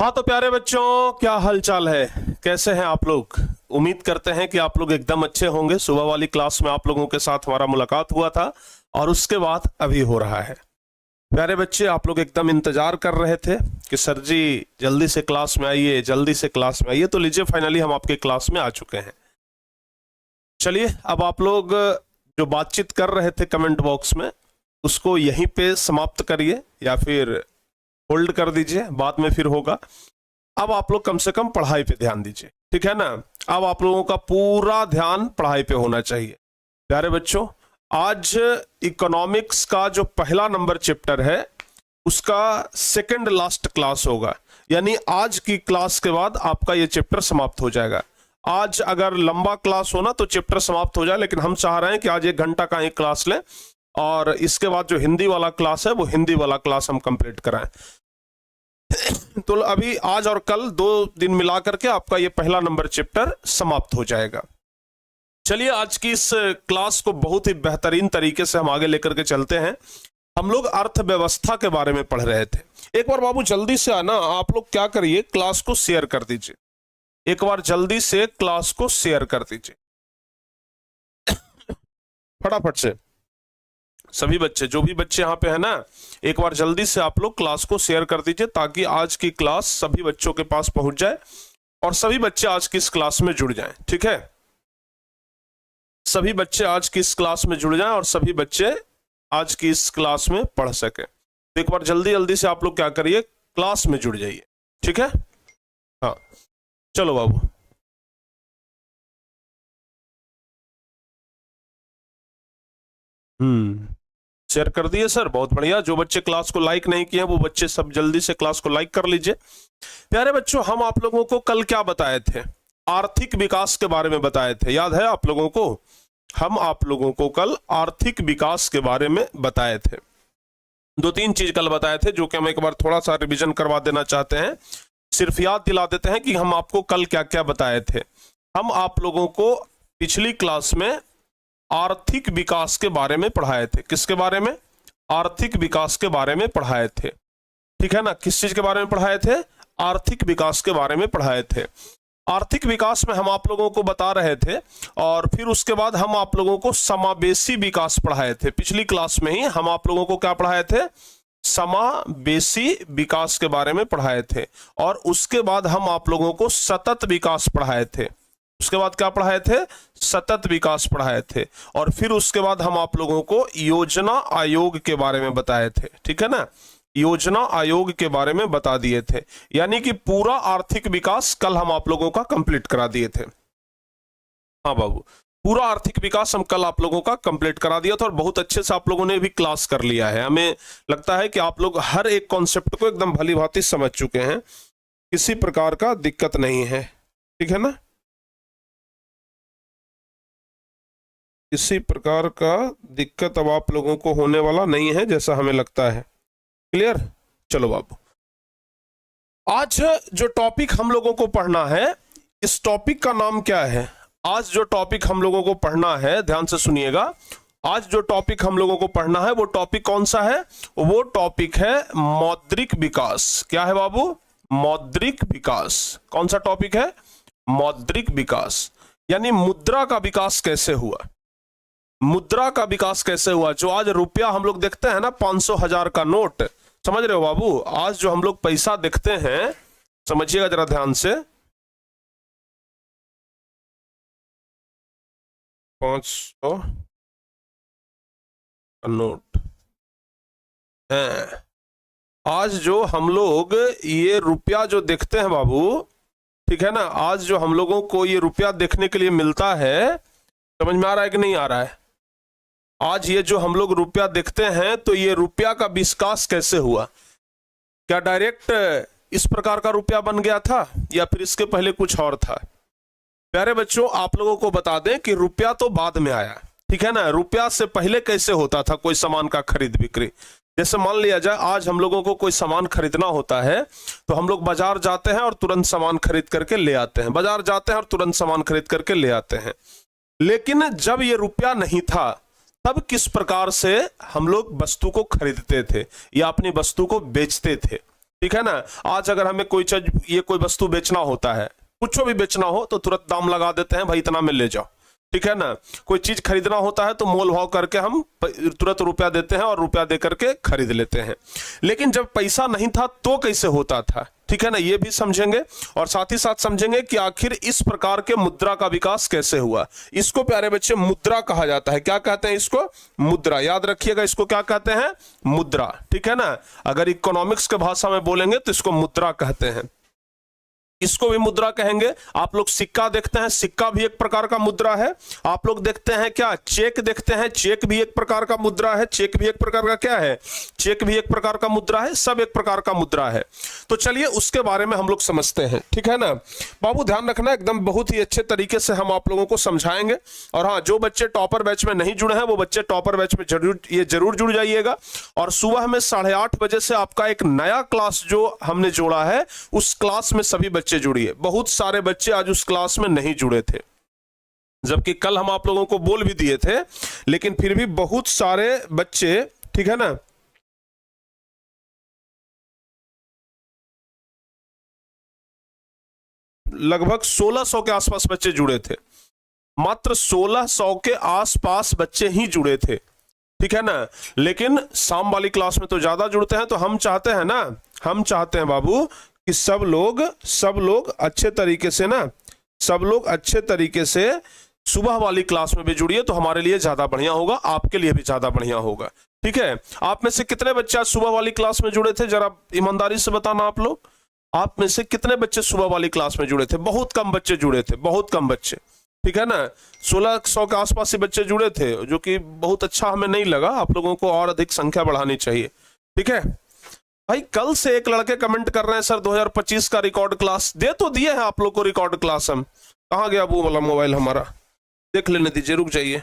हाँ तो प्यारे बच्चों, क्या हालचाल है, कैसे हैं आप लोग। उम्मीद करते हैं कि आप लोग एकदम अच्छे होंगे। सुबह वाली क्लास में आप लोगों के साथ हमारा मुलाकात हुआ था और उसके बाद अभी हो रहा है। प्यारे बच्चे, आप लोग एकदम इंतजार कर रहे थे कि सर जी जल्दी से क्लास में आइए, जल्दी से क्लास में आइए। तो लीजिए, फाइनली हम आपके क्लास में आ चुके हैं। चलिए, अब आप लोग जो बातचीत कर रहे थे कमेंट बॉक्स में, उसको यहीं पे समाप्त करिए या फिर होल्ड कर दीजिए, बाद में फिर होगा। अब आप लोग कम से कम पढ़ाई पे ध्यान दीजिए, ठीक है ना। अब आप लोगों का पूरा ध्यान पढ़ाई पे होना चाहिए। प्यारे बच्चों, आज इकोनॉमिक्स का जो पहला नंबर चैप्टर है उसका सेकंड लास्ट क्लास होगा, यानी आज की क्लास के बाद आपका ये चैप्टर समाप्त हो जाएगा। आज अगर लंबा क्लास हो ना तो चैप्टर समाप्त हो जाए, लेकिन हम चाह रहे हैं कि आज 1 घंटा का ही क्लास लें और इसके बाद जो हिंदी वाला क्लास है वो हिंदी वाला क्लास हम कंप्लीट कराएं। तो अभी आज और कल 2 दिन मिला करके आपका ये पहला नंबर चैप्टर समाप्त हो जाएगा। चलिए, आज की इस क्लास को बहुत ही बेहतरीन तरीके से हम आगे लेकर के चलते हैं। हम लोग अर्थव्यवस्था के बारे में पढ़ रहे थे। एक बार बाबू जल्दी से आना, आप लोग क्या करिए, क्लास को शेयर कर दीजिए। एक बार जल्दी से क्लास को शेयर कर दीजिए फटाफट से। सभी बच्चे, जो भी बच्चे यहाँ पे है ना, एक बार जल्दी से आप लोग क्लास को शेयर कर दीजिए ताकि आज की क्लास सभी बच्चों के पास पहुंच जाए और सभी बच्चे आज की इस क्लास में जुड़ जाएं, ठीक है। सभी बच्चे आज की इस क्लास में जुड़ जाएं और सभी बच्चे आज की इस क्लास में पढ़ सके। तो एक बार जल्दी जल्दी से आप लोग क्या करिए, क्लास में जुड़ जाइए, ठीक है। हाँ चलो बाबू। शेयर कर दिए सर, बहुत बढ़िया। जो बच्चे क्लास को लाइक नहीं किए वो बच्चे सब जल्दी से क्लास को लाइक कर लीजिए। प्यारे बच्चों, हम आप लोगों को कल क्या बताए थे, आर्थिक विकास के बारे में बताए थे, याद है आप लोगों को। हम आप लोगों को कल आर्थिक विकास के बारे में बताए थे। 2-3 चीज कल बताए थे जो कि हम एक बार थोड़ा सा रिवीजन करवा देना चाहते हैं। सिर्फ याद दिला देते हैं कि हम आपको कल क्या क्या बताए थे। हम आप लोगों को पिछली क्लास में आर्थिक विकास के बारे में पढ़ाए थे। किसके बारे में? आर्थिक विकास के बारे में पढ़ाए थे, ठीक है ना। किस चीज के बारे में पढ़ाए थे? आर्थिक विकास के बारे में पढ़ाए थे। आर्थिक विकास में हम आप लोगों को बता रहे थे और फिर उसके बाद हम आप लोगों को समावेशी विकास पढ़ाए थे। पिछली क्लास में ही हम आप लोगों को क्या पढ़ाए थे? समावेशी विकास के बारे में पढ़ाए थे। और उसके बाद हम आप लोगों को सतत विकास पढ़ाए थे। उसके बाद क्या पढ़ाए थे? सतत विकास पढ़ाए थे। और फिर उसके बाद हम आप लोगों को योजना आयोग के बारे में बताए थे, ठीक है ना। योजना आयोग के बारे में बता दिए थे, यानी कि पूरा आर्थिक विकास कल हम आप लोगों का कंप्लीट करा दिए थे। हाँ बाबू, पूरा आर्थिक विकास हम कल आप लोगों का कंप्लीट करा दिया था और बहुत अच्छे से आप लोगों ने भी क्लास कर लिया है। हमें लगता है कि आप लोग हर एक कॉन्सेप्ट को एकदम भली भांति समझ चुके हैं, किसी प्रकार का दिक्कत नहीं है, ठीक है ना। किसी प्रकार का दिक्कत अब आप लोगों को होने वाला नहीं है जैसा हमें लगता है। क्लियर? चलो बाबू, आज जो टॉपिक हम लोगों को पढ़ना है, इस टॉपिक का नाम क्या है? आज जो टॉपिक हम लोगों को पढ़ना है, ध्यान से सुनिएगा। आज जो टॉपिक हम लोगों को पढ़ना है वो टॉपिक कौन सा है? वो टॉपिक है मौद्रिक विकास। क्या है बाबू? मौद्रिक विकास। कौन सा टॉपिक है? मौद्रिक विकास, यानी मुद्रा का विकास कैसे हुआ। मुद्रा का विकास कैसे हुआ? जो आज रुपया हम लोग देखते हैं ना, 500,000 का नोट, समझ रहे हो बाबू। आज जो हम लोग पैसा देखते हैं, समझिएगा जरा ध्यान से, 500 का नोट है। आज जो हम लोग ये रुपया जो देखते हैं बाबू, ठीक है ना, आज जो हम लोगों को ये रुपया देखने के लिए मिलता है, समझ में आ रहा है कि नहीं आ रहा है? आज ये जो हम लोग रुपया देखते हैं, तो ये रुपया का विकास कैसे हुआ? क्या डायरेक्ट इस प्रकार का रुपया बन गया था या फिर इसके पहले कुछ और था? प्यारे बच्चों, आप लोगों को बता दें कि रुपया तो बाद में आया, ठीक है ना। रुपया से पहले कैसे होता था कोई सामान का खरीद बिक्री? जैसे मान लिया जाए आज हम लोगों को कोई सामान खरीदना होता है तो हम लोग बाजार जाते हैं और तुरंत सामान खरीद करके ले आते हैं। बाजार जाते हैं और तुरंत सामान खरीद करके ले आते हैं। लेकिन जब ये रुपया नहीं था तब किस प्रकार से हम लोग वस्तु को खरीदते थे या अपनी वस्तु को बेचते थे? ठीक है ना। आज अगर हमें कोई चीज, ये कोई वस्तु बेचना होता है, कुछ भी बेचना हो तो तुरंत दाम लगा देते हैं, भाई इतना में ले जाओ, ठीक है ना। कोई चीज खरीदना होता है तो मोल भाव करके हम तुरंत रुपया देते हैं और रुपया दे करके खरीद लेते हैं। लेकिन जब पैसा नहीं था तो कैसे होता था, ठीक है ना, ये भी समझेंगे। और साथ ही साथ समझेंगे कि आखिर इस प्रकार के मुद्रा का विकास कैसे हुआ। इसको प्यारे बच्चे मुद्रा कहा जाता है। क्या कहते हैं इसको? मुद्रा। याद रखिएगा, इसको क्या कहते हैं? मुद्रा, ठीक है ना। अगर इकोनॉमिक्स के भाषा में बोलेंगे तो इसको मुद्रा कहते हैं, इसको भी मुद्रा कहेंगे। आप लोग सिक्का देखते हैं, सिक्का भी एक प्रकार का मुद्रा है। आप लोग देखते हैं क्या? चेक देखते हैं, चेक भी एक प्रकार का मुद्रा है। चेक भी एक प्रकार का क्या है? चेक भी एक प्रकार का मुद्रा है। सब एक प्रकार का मुद्रा है। तो चलिए उसके बारे में हम लोग समझते हैं, ठीक है ना। बाबू ध्यान रखना, एकदम बहुत ही अच्छे तरीके से हम आप लोगों को समझाएंगे। और हाँ, जो बच्चे टॉपर बैच में नहीं जुड़े हैं वो बच्चे टॉपर बैच में जरूर जुड़ जाइएगा। और सुबह में 8:30 बजे से आपका एक नया क्लास जो हमने जोड़ा है, उस क्लास में सभी बच्चे जुड़िए। बहुत सारे बच्चे आज उस क्लास में नहीं जुड़े थे, जबकि कल हम आप लोगों को बोल भी दिए थे, लेकिन फिर भी बहुत सारे बच्चे, ठीक है ना, लगभग 1600 के आसपास बच्चे जुड़े थे। मात्र 1600 के आसपास बच्चे ही जुड़े थे, ठीक है ना। लेकिन शाम वाली क्लास में तो ज्यादा जुड़ते हैं। तो हम चाहते हैं ना, हम चाहते हैं बाबू कि सब लोग अच्छे तरीके से ना, सब लोग अच्छे तरीके से सुबह वाली क्लास में भी जुड़िए, तो हमारे लिए ज्यादा बढ़िया होगा, आपके लिए भी ज्यादा बढ़िया होगा, ठीक है। आप में से कितने बच्चे आज सुबह वाली क्लास में जुड़े थे? जरा ईमानदारी से बताना आप लोग, आप में से कितने बच्चे सुबह वाली क्लास में जुड़े थे? बहुत कम बच्चे जुड़े थे, बहुत कम बच्चे, ठीक है ना। 1600 के आसपास से बच्चे जुड़े थे, जो कि बहुत अच्छा हमें नहीं लगा। आप लोगों को और अधिक संख्या बढ़ानी चाहिए, ठीक है भाई। कल से एक लड़के कमेंट कर रहे हैं, सर 2025 का रिकॉर्ड क्लास दे तो दिए हैं आप लोग को रिकॉर्ड क्लास। हम कहाँ गया वो वाला मोबाइल हमारा? देख लेने दीजिए, रुक जाइए।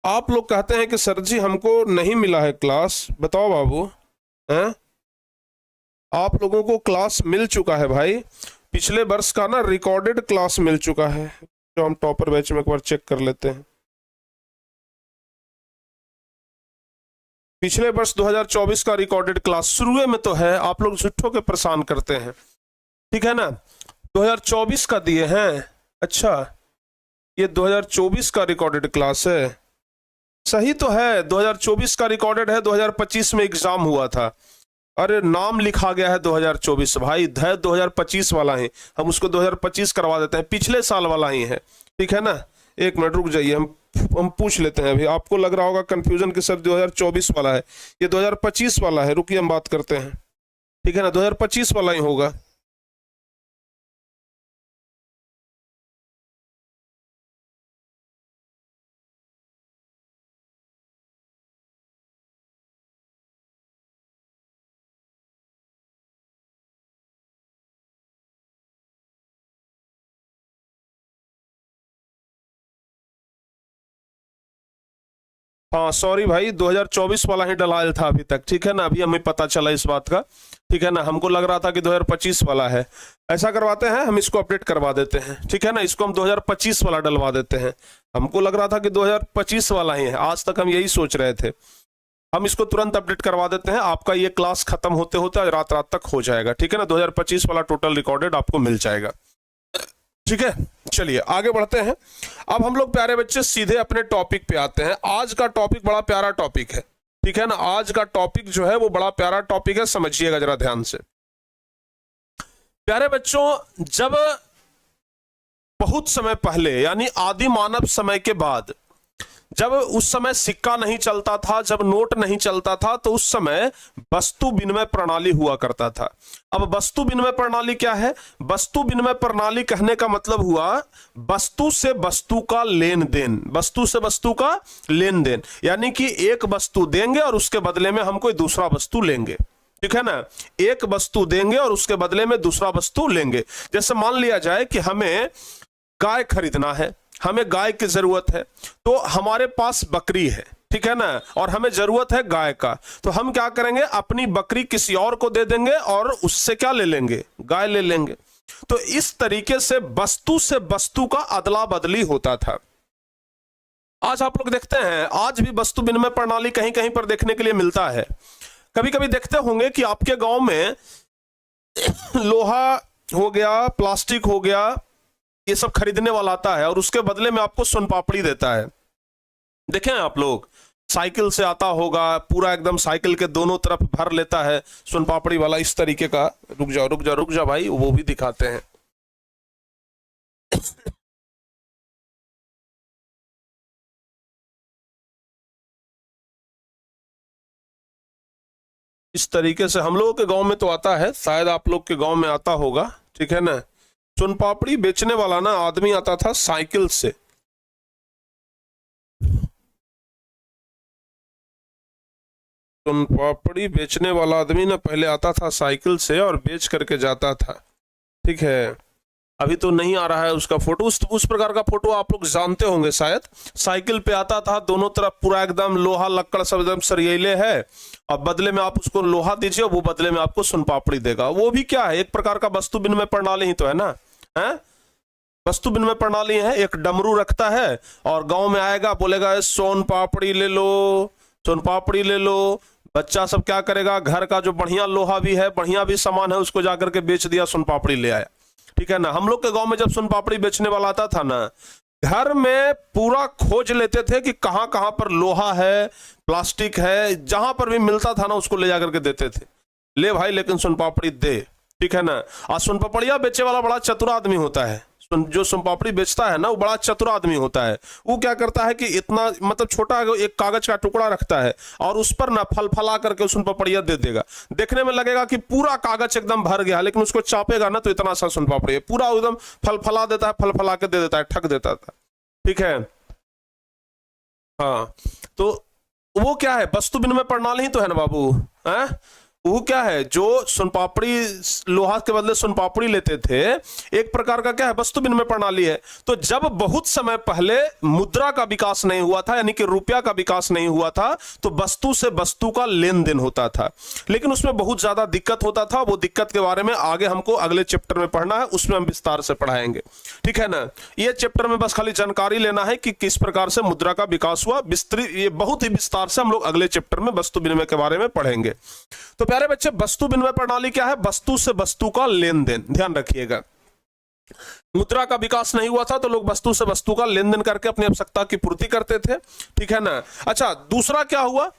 आप लोग कहते हैं कि सर जी हमको नहीं मिला है क्लास। बताओ बाबू, हैं? आप लोगों को क्लास मिल चुका है भाई, पिछले वर्ष का ना रिकॉर्डेड क्लास मिल चुका है, जो हम टॉपर बैच में एक बार चेक कर लेते हैं। पिछले वर्ष 2024 का रिकॉर्डेड क्लास शुरू में तो है, आप लोग झूठों के परेशान करते हैं, ठीक है ना। 2024 का दिए हैं, अच्छा ये 2024 का रिकॉर्डेड क्लास है, सही तो है। 2024 का रिकॉर्डेड है, 2025 में एग्जाम हुआ था। अरे नाम लिखा गया है 2024, भाई है 2025 वाला ही, हम उसको 2025 करवा देते हैं, पिछले साल वाला ही है, ठीक है ना। एक मिनट रुक जाइए, हम पूछ लेते हैं। अभी आपको लग रहा होगा कंफ्यूजन कि सर 2024 वाला है, ये 2025 वाला है। रुकिए हम बात करते हैं, ठीक है ना, 2025 वाला ही होगा। हाँ सॉरी भाई, 2024 वाला ही डलायल था अभी तक, ठीक है ना। अभी हमें पता चला इस बात का, ठीक है ना। हमको लग रहा था कि 2025 वाला है। ऐसा करवाते हैं, हम इसको अपडेट करवा देते हैं, ठीक है ना। इसको हम 2025 वाला डलवा देते हैं। हमको लग रहा था कि 2025 वाला ही है, आज तक हम यही सोच रहे थे। हम इसको तुरंत अपडेट करवा देते हैं। आपका ये क्लास खत्म होते होते रात तक हो जाएगा, ठीक है ना। 2025 वाला टोटल रिकॉर्डेड आपको मिल जाएगा, ठीक है। चलिए आगे बढ़ते हैं। अब हम लोग प्यारे बच्चे सीधे अपने टॉपिक पे आते हैं। आज का टॉपिक बड़ा प्यारा टॉपिक है, ठीक है ना। आज का टॉपिक जो है वो बड़ा प्यारा टॉपिक है, समझिएगा जरा ध्यान से। प्यारे बच्चों, जब बहुत समय पहले यानी आदि मानव समय के बाद, जब उस समय सिक्का नहीं चलता था, जब नोट नहीं चलता था, तो उस समय वस्तु विनिमय प्रणाली हुआ करता था। अब वस्तु विनिमय प्रणाली क्या है? वस्तु विनिमय प्रणाली कहने का मतलब हुआ वस्तु से वस्तु का लेन देन, वस्तु से वस्तु का लेन देन, यानी कि एक वस्तु देंगे और उसके बदले में हम कोई दूसरा वस्तु लेंगे, ठीक है ना। एक वस्तु देंगे और उसके बदले में दूसरा वस्तु लेंगे। जैसे मान लिया जाए कि हमें गाय खरीदना है, हमें गाय की जरूरत है, तो हमारे पास बकरी है, ठीक है ना, और हमें जरूरत है गाय का। तो हम क्या करेंगे? अपनी बकरी किसी और को दे देंगे और उससे क्या ले लेंगे? गाय ले लेंगे। तो इस तरीके से वस्तु का अदला बदली होता था। आज आप लोग देखते हैं, आज भी वस्तु विनिमय प्रणाली कहीं कहीं पर देखने के लिए मिलता है। कभी कभी देखते होंगे कि आपके गांव में लोहा हो गया, प्लास्टिक हो गया, ये सब खरीदने वाला आता है और उसके बदले में आपको सोन पापड़ी देता है। देखें आप लोग, साइकिल से आता होगा, पूरा एकदम साइकिल के दोनों तरफ भर लेता है सोन पापड़ी वाला, इस तरीके का। रुक जाओ रुक जाओ रुक जाओ भाई, वो भी दिखाते हैं। इस तरीके से हम लोगों के गांव में तो आता है, शायद आप लोग के गांव में आता होगा, ठीक है ना। सोन पापड़ी बेचने वाला ना आदमी आता था साइकिल से। सोन पापड़ी बेचने वाला आदमी ना पहले आता था साइकिल से और बेच करके जाता था, ठीक है। अभी तो नहीं आ रहा है उसका फोटो, उस प्रकार का फोटो आप लोग जानते होंगे शायद। साइकिल पे आता था, दोनों तरफ पूरा एकदम लोहा लक्कड़ सब एकदम सरियले है, और बदले में आप उसको लोहा दीजिए, वो बदले में आपको सोन पापड़ी देगा। वो भी क्या है, एक प्रकार का वस्तु विनिमय प्रणाली ही तो है ना, है वस्तु विनिमय प्रणाली है। एक डमरू रखता है और गांव में आएगा, बोलेगा सोन पापड़ी ले लो, सोन पापड़ी ले लो। बच्चा सब क्या करेगा, घर का जो बढ़िया लोहा भी है, बढ़िया भी सामान है, उसको जाकर के बेच दिया, सोन पापड़ी ले आया, ठीक है ना। हम लोग के गांव में जब सोन पापड़ी बेचने वाला आता था ना, घर में पूरा खोज लेते थे कि कहां कहां पर लोहा है, प्लास्टिक है, जहां पर भी मिलता था ना उसको ले जाकर के देते थे। ले भाई लेकिन सोन पापड़ी दे, ठीक है ना। आज सोन पापड़िया बेचे वाला बड़ा चतुर आदमी होता है, जो सोन पापड़ी बेचता है ना वो बड़ा चतुर आदमी होता है। वो क्या करता है कि इतना मतलब छोटा एक कागज का टुकड़ा रखता है और उस पर ना फल फला करके सोन पापड़िया दे देगा। देखने में लगेगा कि पूरा कागज एकदम भर गया, लेकिन उसको चापेगा ना तो इतना सा सोन पापड़ी पूरा एकदम फल फला देता है, फल फला के दे देता है, ठग देता था, ठीक है। हाँ, तो वो क्या है, वस्तु विनिमय प्रणाली ही तो है ना बाबू, है वो क्या है, जो सोन पापड़ी लोहा के बदले सोन पापड़ी लेते थे, एक प्रकार का क्या है, वस्तु विनिमय प्रणाली है। तो जब बहुत समय पहले मुद्रा का विकास नहीं हुआ था, यानी कि रुपया का विकास नहीं हुआ था, तो वस्तु से वस्तु का लेन देन होता था, लेकिन उसमें बहुत ज्यादा दिक्कत होता था। वो दिक्कत के बारे में आगे हमको अगले चैप्टर में पढ़ना है, उसमें हम विस्तार से पढ़ाएंगे, ठीक है ना। ये चैप्टर में बस खाली जानकारी लेना है कि किस प्रकार से मुद्रा का विकास हुआ, विस्तृत ये बहुत ही विस्तार से हम लोग अगले चैप्टर में वस्तु विनिमय के बारे में पढ़ेंगे। तो प्यारे बच्चे, वस्तु विनिमय प्रणाली क्या है, वस्तु से वस्तु का लेन देन, ध्यान रखिएगा। मुद्रा का विकास नहीं हुआ था तो लोग वस्तु से वस्तु का लेन देन करके अपनी आवश्यकता की पूर्ति करते थे, ठीक है ना। अच्छा, दूसरा क्या हुआ,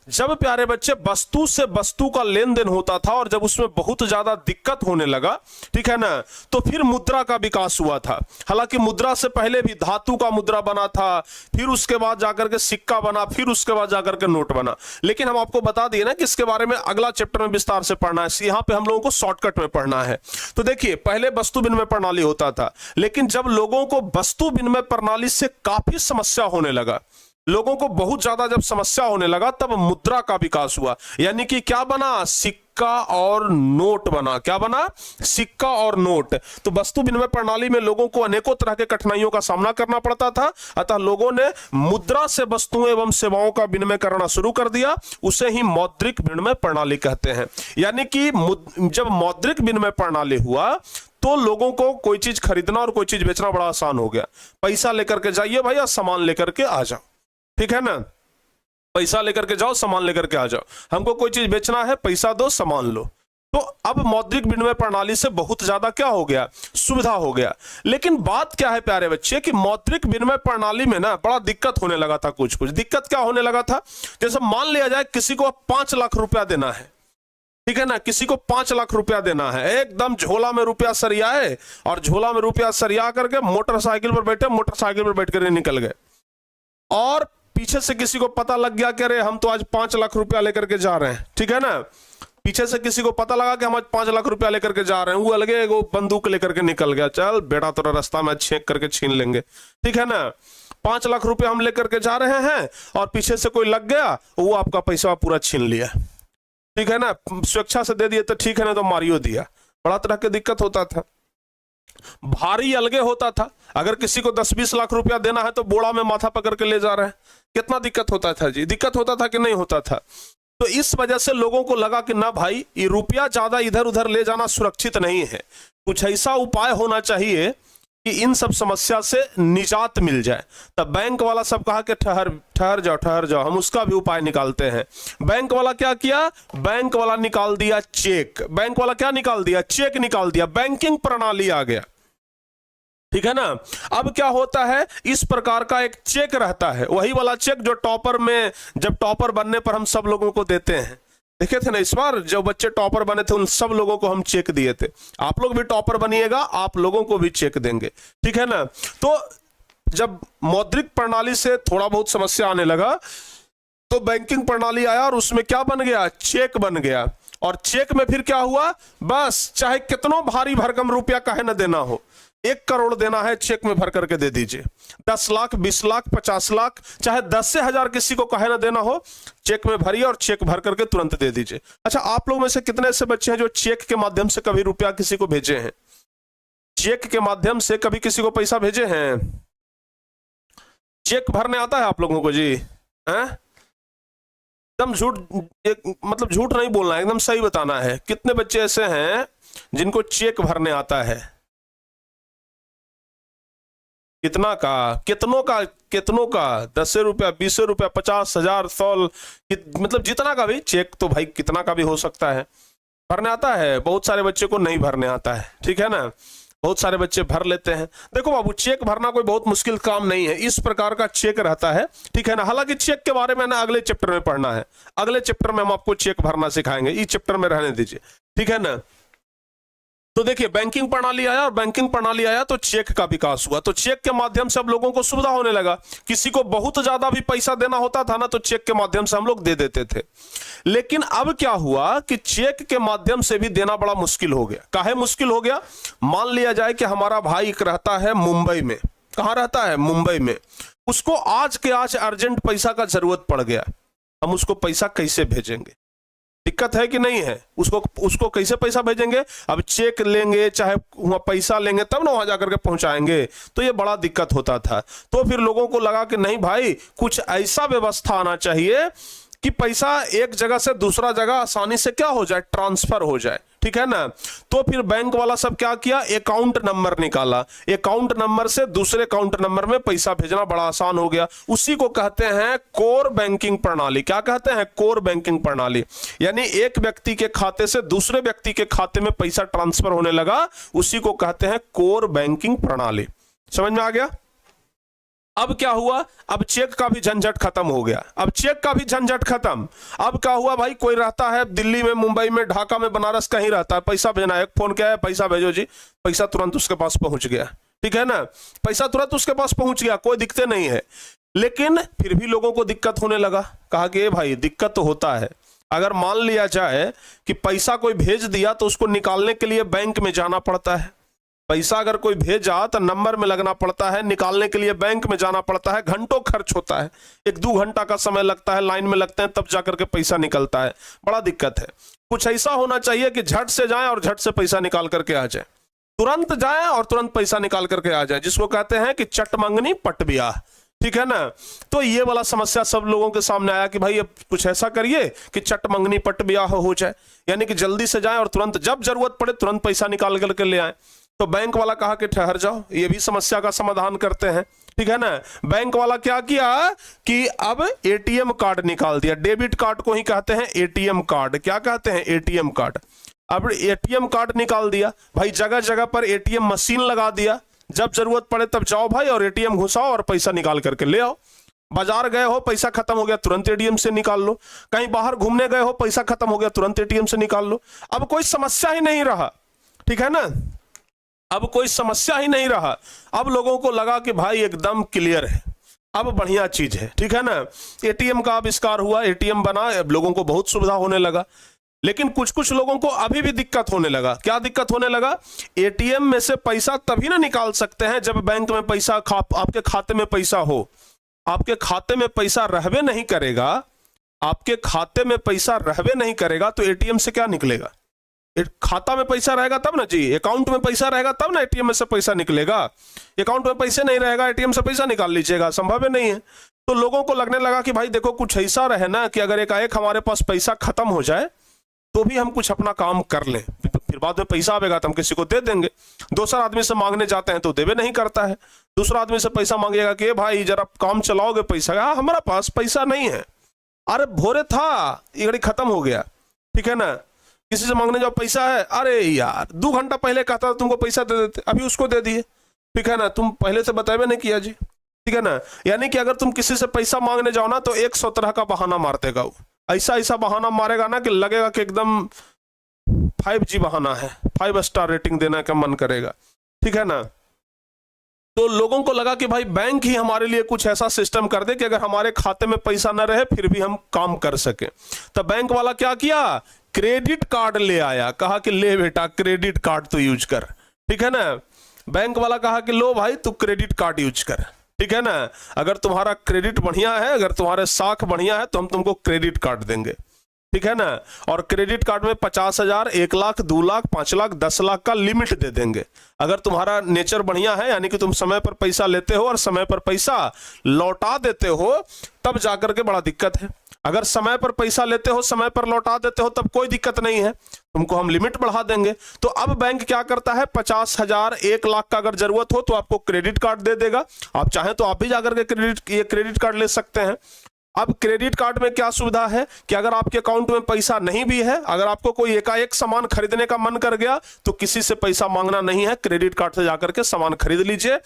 जब प्यारे बच्चे वस्तु से वस्तु का लेन देन होता था और जब उसमें बहुत ज्यादा दिक्कत होने लगा, ठीक है ना, तो फिर मुद्रा का विकास हुआ था। हालांकि मुद्रा से पहले भी धातु का मुद्रा बना था, फिर उसके बाद जाकर के सिक्का बना, फिर उसके बाद जाकर के नोट बना। लेकिन हम आपको बता दिए ना कि इसके बारे में अगला चैप्टर में विस्तार से पढ़ना है, यहाँ पे हम लोगों को शॉर्टकट में पढ़ना है। तो देखिए, पहले वस्तु विनिमय प्रणाली होता था, लेकिन जब लोगों को वस्तु विनिमय प्रणाली से काफी समस्या होने लगा, लोगों को बहुत ज्यादा जब समस्या होने लगा, तब मुद्रा का विकास हुआ। यानी कि क्या बना, सिक्का और नोट बना। क्या बना, सिक्का और नोट। तो वस्तु विनिमय प्रणाली में लोगों को अनेकों तरह के कठिनाइयों का सामना करना पड़ता था, अतः लोगों ने मुद्रा से वस्तुओं एवं सेवाओं का विनिमय करना शुरू कर दिया। उसे ही मौद्रिक विनिमय प्रणाली कहते हैं। यानी कि जब मौद्रिक विनिमय प्रणाली हुआ तो लोगों को कोई चीज खरीदना और कोई चीज बेचना बड़ा आसान हो गया। पैसा लेकर के जाइए भैया, सामान लेकर के आ जाओ, ठीक है ना। पैसा लेकर के जाओ, सामान लेकर के आ जाओ। हमको कोई चीज बेचना है, पैसा दो, सामान लो। तो अब मौद्रिक विनिमय प्रणाली से बहुत ज्यादा क्या हो गया, सुविधा हो गया। लेकिन बात क्या है प्यारे बच्चे कि मौद्रिक विनिमय प्रणाली में ना बड़ा दिक्कत होने लगा था। कुछ दिक्कत क्या होने लगा था, जैसे मान लिया जाए किसी को 5 लाख रुपया देना है, ठीक है ना, किसी को 5 लाख रुपया देना है, एकदम झोला में रुपया सरियाए और झोला में रुपया सरिया करके मोटरसाइकिल पर बैठे, मोटरसाइकिल पर बैठ कर निकल गए, और पीछे से किसी को पता लग गया कि अरे हम तो आज 5 लाख रुपया लेकर के जा रहे हैं, ठीक है ना। पीछे से किसी को पता लगा कि हम आज 5 लाख रुपया लेकर के जा रहे हैं, वो अलगे वो बंदूक लेकर के निकल गया, चल बेटा तेरा रास्ता में छेक करके छीन लेंगे, ठीक है ना। 5 लाख रुपया हम लेकर के जा रहे हैं और पीछे से कोई लग गया, वो आपका पैसा पूरा छीन लिया, ठीक है ना। स्वेच्छा से दे दिए तो ठीक है, ना तो मारियो दिया। बड़ा तरह की दिक्कत होता था। भारी अलगे होता था, अगर किसी को 10-20 लाख रुपया देना है तो बोड़ा में माथा पकड़ के ले जा रहे हैं, कितना दिक्कत होता था जी, दिक्कत होता था कि नहीं होता था। तो इस वजह से लोगों को लगा कि ना भाई, ये रुपया ज्यादा इधर उधर ले जाना सुरक्षित नहीं है, कुछ ऐसा उपाय होना चाहिए कि इन सब समस्या से निजात मिल जाए। तब बैंक वाला सब कहा कि ठहर जाओ, हम उसका भी उपाय निकालते हैं। बैंक वाला क्या किया? बैंक वाला निकाल दिया चेक। बैंक वाला क्या निकाल दिया? चेक निकाल दिया। बैंकिंग प्रणाली आ गया, ठीक है ना। अब क्या होता है, इस प्रकार का एक चेक रहता है, वही वाला चेक जो टॉपर में, जब टॉपर बनने पर हम सब लोगों को देते हैं। देखे थे ना इस बार जो बच्चे टॉपर बने थे उन सब लोगों को हम चेक दिए थे। आप लोग भी टॉपर बनिएगा, आप लोगों को भी चेक देंगे, ठीक है ना। तो जब मौद्रिक प्रणाली से थोड़ा बहुत समस्या आने लगा तो बैंकिंग प्रणाली आया और उसमें क्या बन गया? चेक बन गया। और चेक में फिर क्या हुआ? बस चाहे कितनों भारी भरकम रुपया काहे न देना हो, 1 करोड़ देना है, चेक में भर करके दे दीजिए। 10 लाख, 20 लाख, 50 लाख, चाहे 10 से 1000 किसी को कहे ना देना हो, चेक में भरिए और चेक भर करके तुरंत दे दीजिए। अच्छा, आप लोग में से कितने ऐसे बच्चे हैं जो चेक के माध्यम से कभी रुपया किसी को भेजे हैं? चेक के माध्यम से कभी किसी को पैसा भेजे हैं? चेक भरने आता है आप लोगों को जी? हैं? एकदम झूठ, मतलब झूठ नहीं बोलना है, एकदम सही बताना है। कितने बच्चे ऐसे हैं जिनको चेक भरने आता है? कितना का? कितनों का? 10 रुपया, 20 रुपया, 50,000, 100, मतलब जितना का भी चेक, तो भाई कितना का भी हो सकता है। भरने आता है? बहुत सारे बच्चे को नहीं भरने आता है, ठीक है ना। बहुत सारे बच्चे भर लेते हैं। देखो बाबू, चेक भरना कोई बहुत मुश्किल काम नहीं है। इस प्रकार का चेक रहता है, ठीक है ना। हालांकि चेक के बारे में ना अगले चैप्टर में पढ़ना है, अगले चैप्टर में हम आपको चेक भरना सिखाएंगे, इस चैप्टर में रहने दीजिए, ठीक है ना। तो देखिए, बैंकिंग प्रणाली आया और बैंकिंग प्रणाली आया तो चेक का विकास हुआ। तो चेक के माध्यम से अब लोगों को सुविधा होने लगा। किसी को बहुत ज्यादा भी पैसा देना होता था ना, तो चेक के माध्यम से हम लोग दे देते थे। लेकिन अब क्या हुआ कि चेक के माध्यम से भी देना बड़ा मुश्किल हो गया। काहे मुश्किल हो गया? मान लिया जाए कि हमारा भाई एक रहता है मुंबई में। कहां रहता है? मुंबई में। उसको आज के आज अर्जेंट पैसा का जरूरत पड़ गया, हम उसको पैसा कैसे भेजेंगे? दिक्कत है कि नहीं है? उसको कैसे पैसा भेजेंगे? अब चेक लेंगे, चाहे वहां पैसा लेंगे, तब ना वहां जाकर के पहुंचाएंगे, तो ये बड़ा दिक्कत होता था। तो फिर लोगों को लगा कि नहीं भाई, कुछ ऐसा व्यवस्था आना चाहिए कि पैसा एक जगह से दूसरा जगह आसानी से क्या हो जाए? ट्रांसफर हो जाए, ठीक है ना। तो फिर बैंक वाला सब क्या किया? अकाउंट नंबर निकाला। अकाउंट नंबर से दूसरे अकाउंट नंबर में पैसा भेजना बड़ा आसान हो गया। उसी को कहते हैं कोर बैंकिंग प्रणाली। क्या कहते हैं? कोर बैंकिंग प्रणाली। यानी एक व्यक्ति के खाते से दूसरे व्यक्ति के खाते में पैसा ट्रांसफर होने लगा, उसी को कहते हैं कोर बैंकिंग प्रणाली। समझ में आ गया? अब क्या हुआ? अब चेक का भी झंझट खत्म हो गया। अब चेक का भी झंझट खत्म। अब क्या हुआ भाई, कोई रहता है दिल्ली में, मुंबई में, ढाका में, बनारस, कहीं रहता है, पैसा भेजना है, फोन किया है, पैसा भेजो जी, पैसा तुरंत उसके पास पहुंच गया, ठीक है ना। पैसा तुरंत उसके पास पहुंच गया, कोई दिक्कत नहीं है। लेकिन फिर भी लोगों को दिक्कत होने लगा। कहा कि भाई दिक्कत तो होता है। अगर मान लिया जाए कि पैसा कोई भेज दिया तो उसको निकालने के लिए बैंक में जाना पड़ता है। पैसा अगर कोई भेजा तो नंबर में लगना पड़ता है, निकालने के लिए बैंक में जाना पड़ता है, घंटों खर्च होता है, 1-2 घंटा का समय लगता है, लाइन में लगते हैं, तब जाकर के पैसा निकलता है। बड़ा दिक्कत है। कुछ ऐसा होना चाहिए कि झट से जाए और झट से पैसा निकाल करके आ जाए, तुरंत जाए और तुरंत पैसा निकाल करके आ जाए, जिसको कहते हैं कि चट मंगनी पट ब्याह, ठीक है ना। तो ये वाला समस्या सब लोगों के सामने आया कि भाई अब कुछ ऐसा करिए कि चट मंगनी पट ब्याह हो जाए, यानी कि जल्दी से जाए और तुरंत जब जरूरत पड़े तुरंत पैसा निकाल करके ले आए। तो बैंक वाला कहा कि ठहर जाओ, ये भी समस्या का समाधान करते हैं, ठीक है ना। बैंक वाला क्या किया कि अब एटीएम कार्ड निकाल दिया। डेबिट कार्ड को ही कहते हैं एटीएम कार्ड। क्या कहते हैं? ATM card. अब एटीएम कार्ड निकाल दिया भाई, जगह जगह पर एटीएम मशीन लगा दिया, जब जरूरत पड़े तब जाओ भाई और एटीएम घुसाओ और पैसा निकाल करके ले आओ। बाजार गए हो, पैसा खत्म हो गया, तुरंत एटीएम से निकाल लो। कहीं बाहर घूमने गए हो, पैसा खत्म हो गया, तुरंत एटीएम से निकाल लो। अब कोई समस्या ही नहीं रहा, ठीक है ना। अब कोई समस्या ही नहीं रहा। अब लोगों को लगा कि भाई एकदम क्लियर है, अब बढ़िया चीज है, ठीक है ना। एटीएम का आविष्कार हुआ, एटीएम बना, अब लोगों को बहुत सुविधा होने लगा। लेकिन कुछ कुछ लोगों को अभी भी दिक्कत होने लगा। क्या दिक्कत होने लगा? एटीएम में से पैसा तभी ना निकाल सकते हैं जब बैंक में पैसा आपके खाते में पैसा हो। आपके खाते में पैसा रहबे नहीं करेगा, आपके खाते में पैसा रहबे नहीं करेगा तो एटीएम से क्या निकलेगा? खाता में पैसा रहेगा तब ना जी, अकाउंट में पैसा रहेगा तब ना एटीएम में से पैसा निकलेगा। अकाउंट में पैसे नहीं रहेगा, एटीएम से पैसा निकाल लीजिएगा, संभव नहीं है। तो लोगों को लगने लगा कि भाई देखो कुछ ऐसा रहे ना कि अगर एकाएक हमारे पास पैसा खत्म हो जाए तो भी हम कुछ अपना काम कर लें। फिर बाद में पैसा आएगा तो हम किसी को दे देंगे। दूसरा आदमी से मांगने जाते हैं तो देवे नहीं करता है। दूसरा आदमी से पैसा मांगेगा कि भाई जरा काम चलाओगे पैसा, हमारा पास पैसा नहीं है। अरे भोरे था, ये घड़ी खत्म हो गया, ठीक है ना। किसी से मांगने जाओ पैसा है, अरे यार 2 घंटा पहले कहता था तुमको पैसा दे देते, अभी उसको दे दिए, ठीक है ना, तुम पहले से बतावे नहीं किया जी, ठीक है ना। यानी कि अगर तुम किसी से पैसा मांगने जाओ ना तो 100 तरह का बहाना मार देगा वो, ऐसा ऐसा बहाना मारेगा ना कि लगेगा कि एकदम 5G बहाना है, 5 स्टार रेटिंग देने का मन करेगा, ठीक है ना। तो लोगों को लगा कि भाई बैंक ही हमारे लिए कुछ ऐसा सिस्टम कर दे कि अगर हमारे खाते में पैसा न रहे फिर भी हम काम कर सके। तो बैंक वाला क्या किया, क्रेडिट कार्ड ले आया, कहा कि ले बेटा क्रेडिट कार्ड तो यूज कर, ठीक है ना। बैंक वाला कहा कि लो भाई तू क्रेडिट कार्ड यूज कर, ठीक है ना। अगर तुम्हारा क्रेडिट बढ़िया है, अगर तुम्हारे साख बढ़िया है तो हम तुमको क्रेडिट कार्ड देंगे, ठीक है ना। और क्रेडिट कार्ड में 50,000, 1 लाख, 2 लाख, 5 लाख, 10 लाख का लिमिट दे देंगे। अगर तुम्हारा नेचर बढ़िया है, यानी कि तुम समय पर पैसा लेते हो और समय पर पैसा लौटा देते हो, तब जाकर के बड़ा दिक्कत है। अगर समय पर पैसा लेते हो, समय पर लौटा देते हो, तब कोई दिक्कत नहीं है, तुमको हम लिमिट बढ़ा देंगे। तो अब बैंक क्या करता है, 50,000, 1 लाख का अगर जरूरत हो तो आपको क्रेडिट कार्ड दे देगा। आप चाहें तो आप भी जाकर के क्रेडिट कार्ड ले सकते हैं। अब क्रेडिट कार्ड में क्या सुविधा है कि अगर आपके अकाउंट में पैसा नहीं भी है, अगर आपको कोई एकाएक सामान खरीदने का मन कर गया तो किसी से पैसा मांगना नहीं है, क्रेडिट कार्ड से जाकर के सामान खरीद लीजिए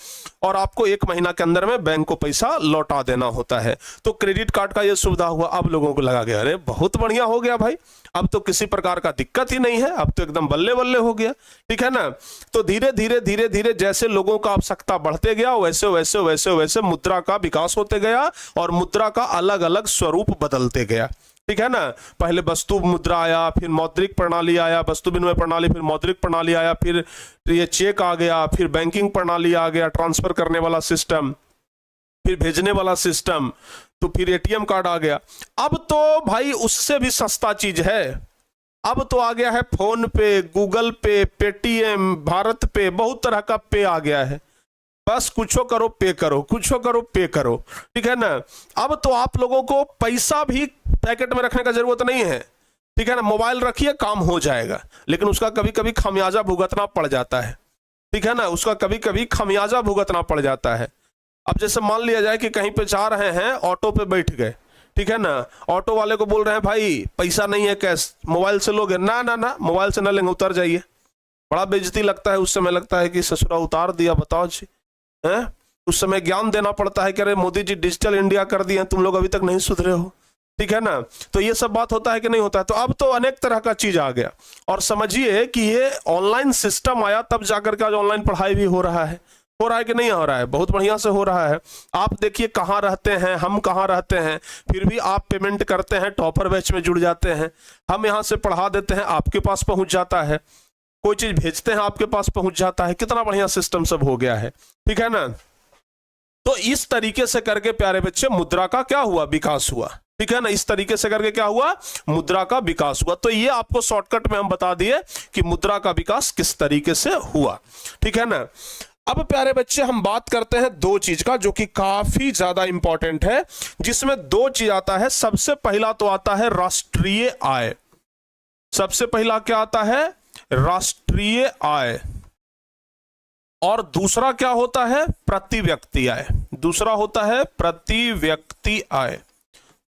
और आपको 1 महीना के अंदर में बैंक को पैसा लौटा देना होता है। तो क्रेडिट कार्ड का यह सुविधा हुआ। अब लोगों को लगा गया अरे बहुत बढ़िया हो गया भाई, अब तो किसी प्रकार का दिक्कत ही नहीं है, अब तो एकदम बल्ले बल्ले हो गया, ठीक है ना। तो धीरे धीरे धीरे धीरे जैसे लोगों का आवश्यकता बढ़ते गया वैसे वैसे वैसे वैसे मुद्रा का विकास होते गया और मुद्रा का अलग अलग स्वरूप बदलते गया, ठीक है ना। पहले वस्तु मुद्रा आया, फिर मौद्रिक प्रणाली आया, वस्तु विनिमय प्रणाली, फिर मौद्रिक प्रणाली आया, फिर ये चेक आ गया, फिर बैंकिंग प्रणाली आ गया, ट्रांसफर करने वाला सिस्टम, फिर भेजने वाला सिस्टम, तो फिर एटीएम कार्ड आ गया। अब तो भाई उससे भी सस्ता चीज है, अब तो आ गया है फोन पे, गूगल पे, पेटीएम, भारत पे, बहुत तरह का पे आ गया है। बस कुछो करो पे करो, कुछो करो पे करो, ठीक है ना। अब तो आप लोगों को पैसा भी पैकेट में रखने का जरूरत नहीं है, ठीक है ना। मोबाइल रखिए काम हो जाएगा, लेकिन उसका कभी कभी खामियाजा भुगतना पड़ जाता है, ठीक है ना। उसका कभी कभी खामियाजा भुगतना पड़ जाता है। अब जैसे मान लिया जाए कि कहीं पे जा रहे हैं, ऑटो पे बैठ गए, ठीक है ना। ऑटो वाले को बोल रहे हैं भाई पैसा नहीं है कैश, मोबाइल से लोगे, ना ना ना मोबाइल से ना लेंगे, उतर जाइए। बड़ा बेइज्जती लगता है, उस समय लगता है कि ससुरा उतार दिया, बताओ जी हैं। उस समय ज्ञान देना पड़ता है कि अरे मोदी जी डिजिटल इंडिया कर दिए, तुम लोग अभी तक नहीं सुधरे हो, ठीक है ना। तो ये सब बात होता है कि नहीं होता है। तो अब तो अनेक तरह का चीज आ गया और समझिए कि ये ऑनलाइन सिस्टम आया तब जाकर के आज ऑनलाइन पढ़ाई भी हो रहा है कि नहीं हो रहा है, बहुत बढ़िया से हो रहा है। आप देखिए कहाँ रहते हैं, हम कहाँ रहते हैं, फिर भी आप पेमेंट करते हैं, टॉपर बैच में जुड़ जाते हैं, हम यहाँ से पढ़ा देते हैं, आपके पास पहुंच जाता है, कोई चीज भेजते हैं आपके पास पहुंच जाता है। कितना बढ़िया सिस्टम सब हो गया है, ठीक है ना। तो इस तरीके से करके प्यारे बच्चे मुद्रा का क्या हुआ, विकास हुआ, ठीक है ना। इस तरीके से करके क्या हुआ, मुद्रा का विकास हुआ। तो ये आपको शॉर्टकट में हम बता दिए कि मुद्रा का विकास किस तरीके से हुआ, ठीक है ना। अब प्यारे बच्चे हम बात करते हैं 2 चीज का जो कि काफी ज्यादा इंपॉर्टेंट है, जिसमें 2 चीज आता है। सबसे पहला तो आता है राष्ट्रीय आय, सबसे पहला क्या आता है, राष्ट्रीय आय, और दूसरा क्या होता है, प्रति व्यक्ति आय। दूसरा होता है प्रति व्यक्ति आय,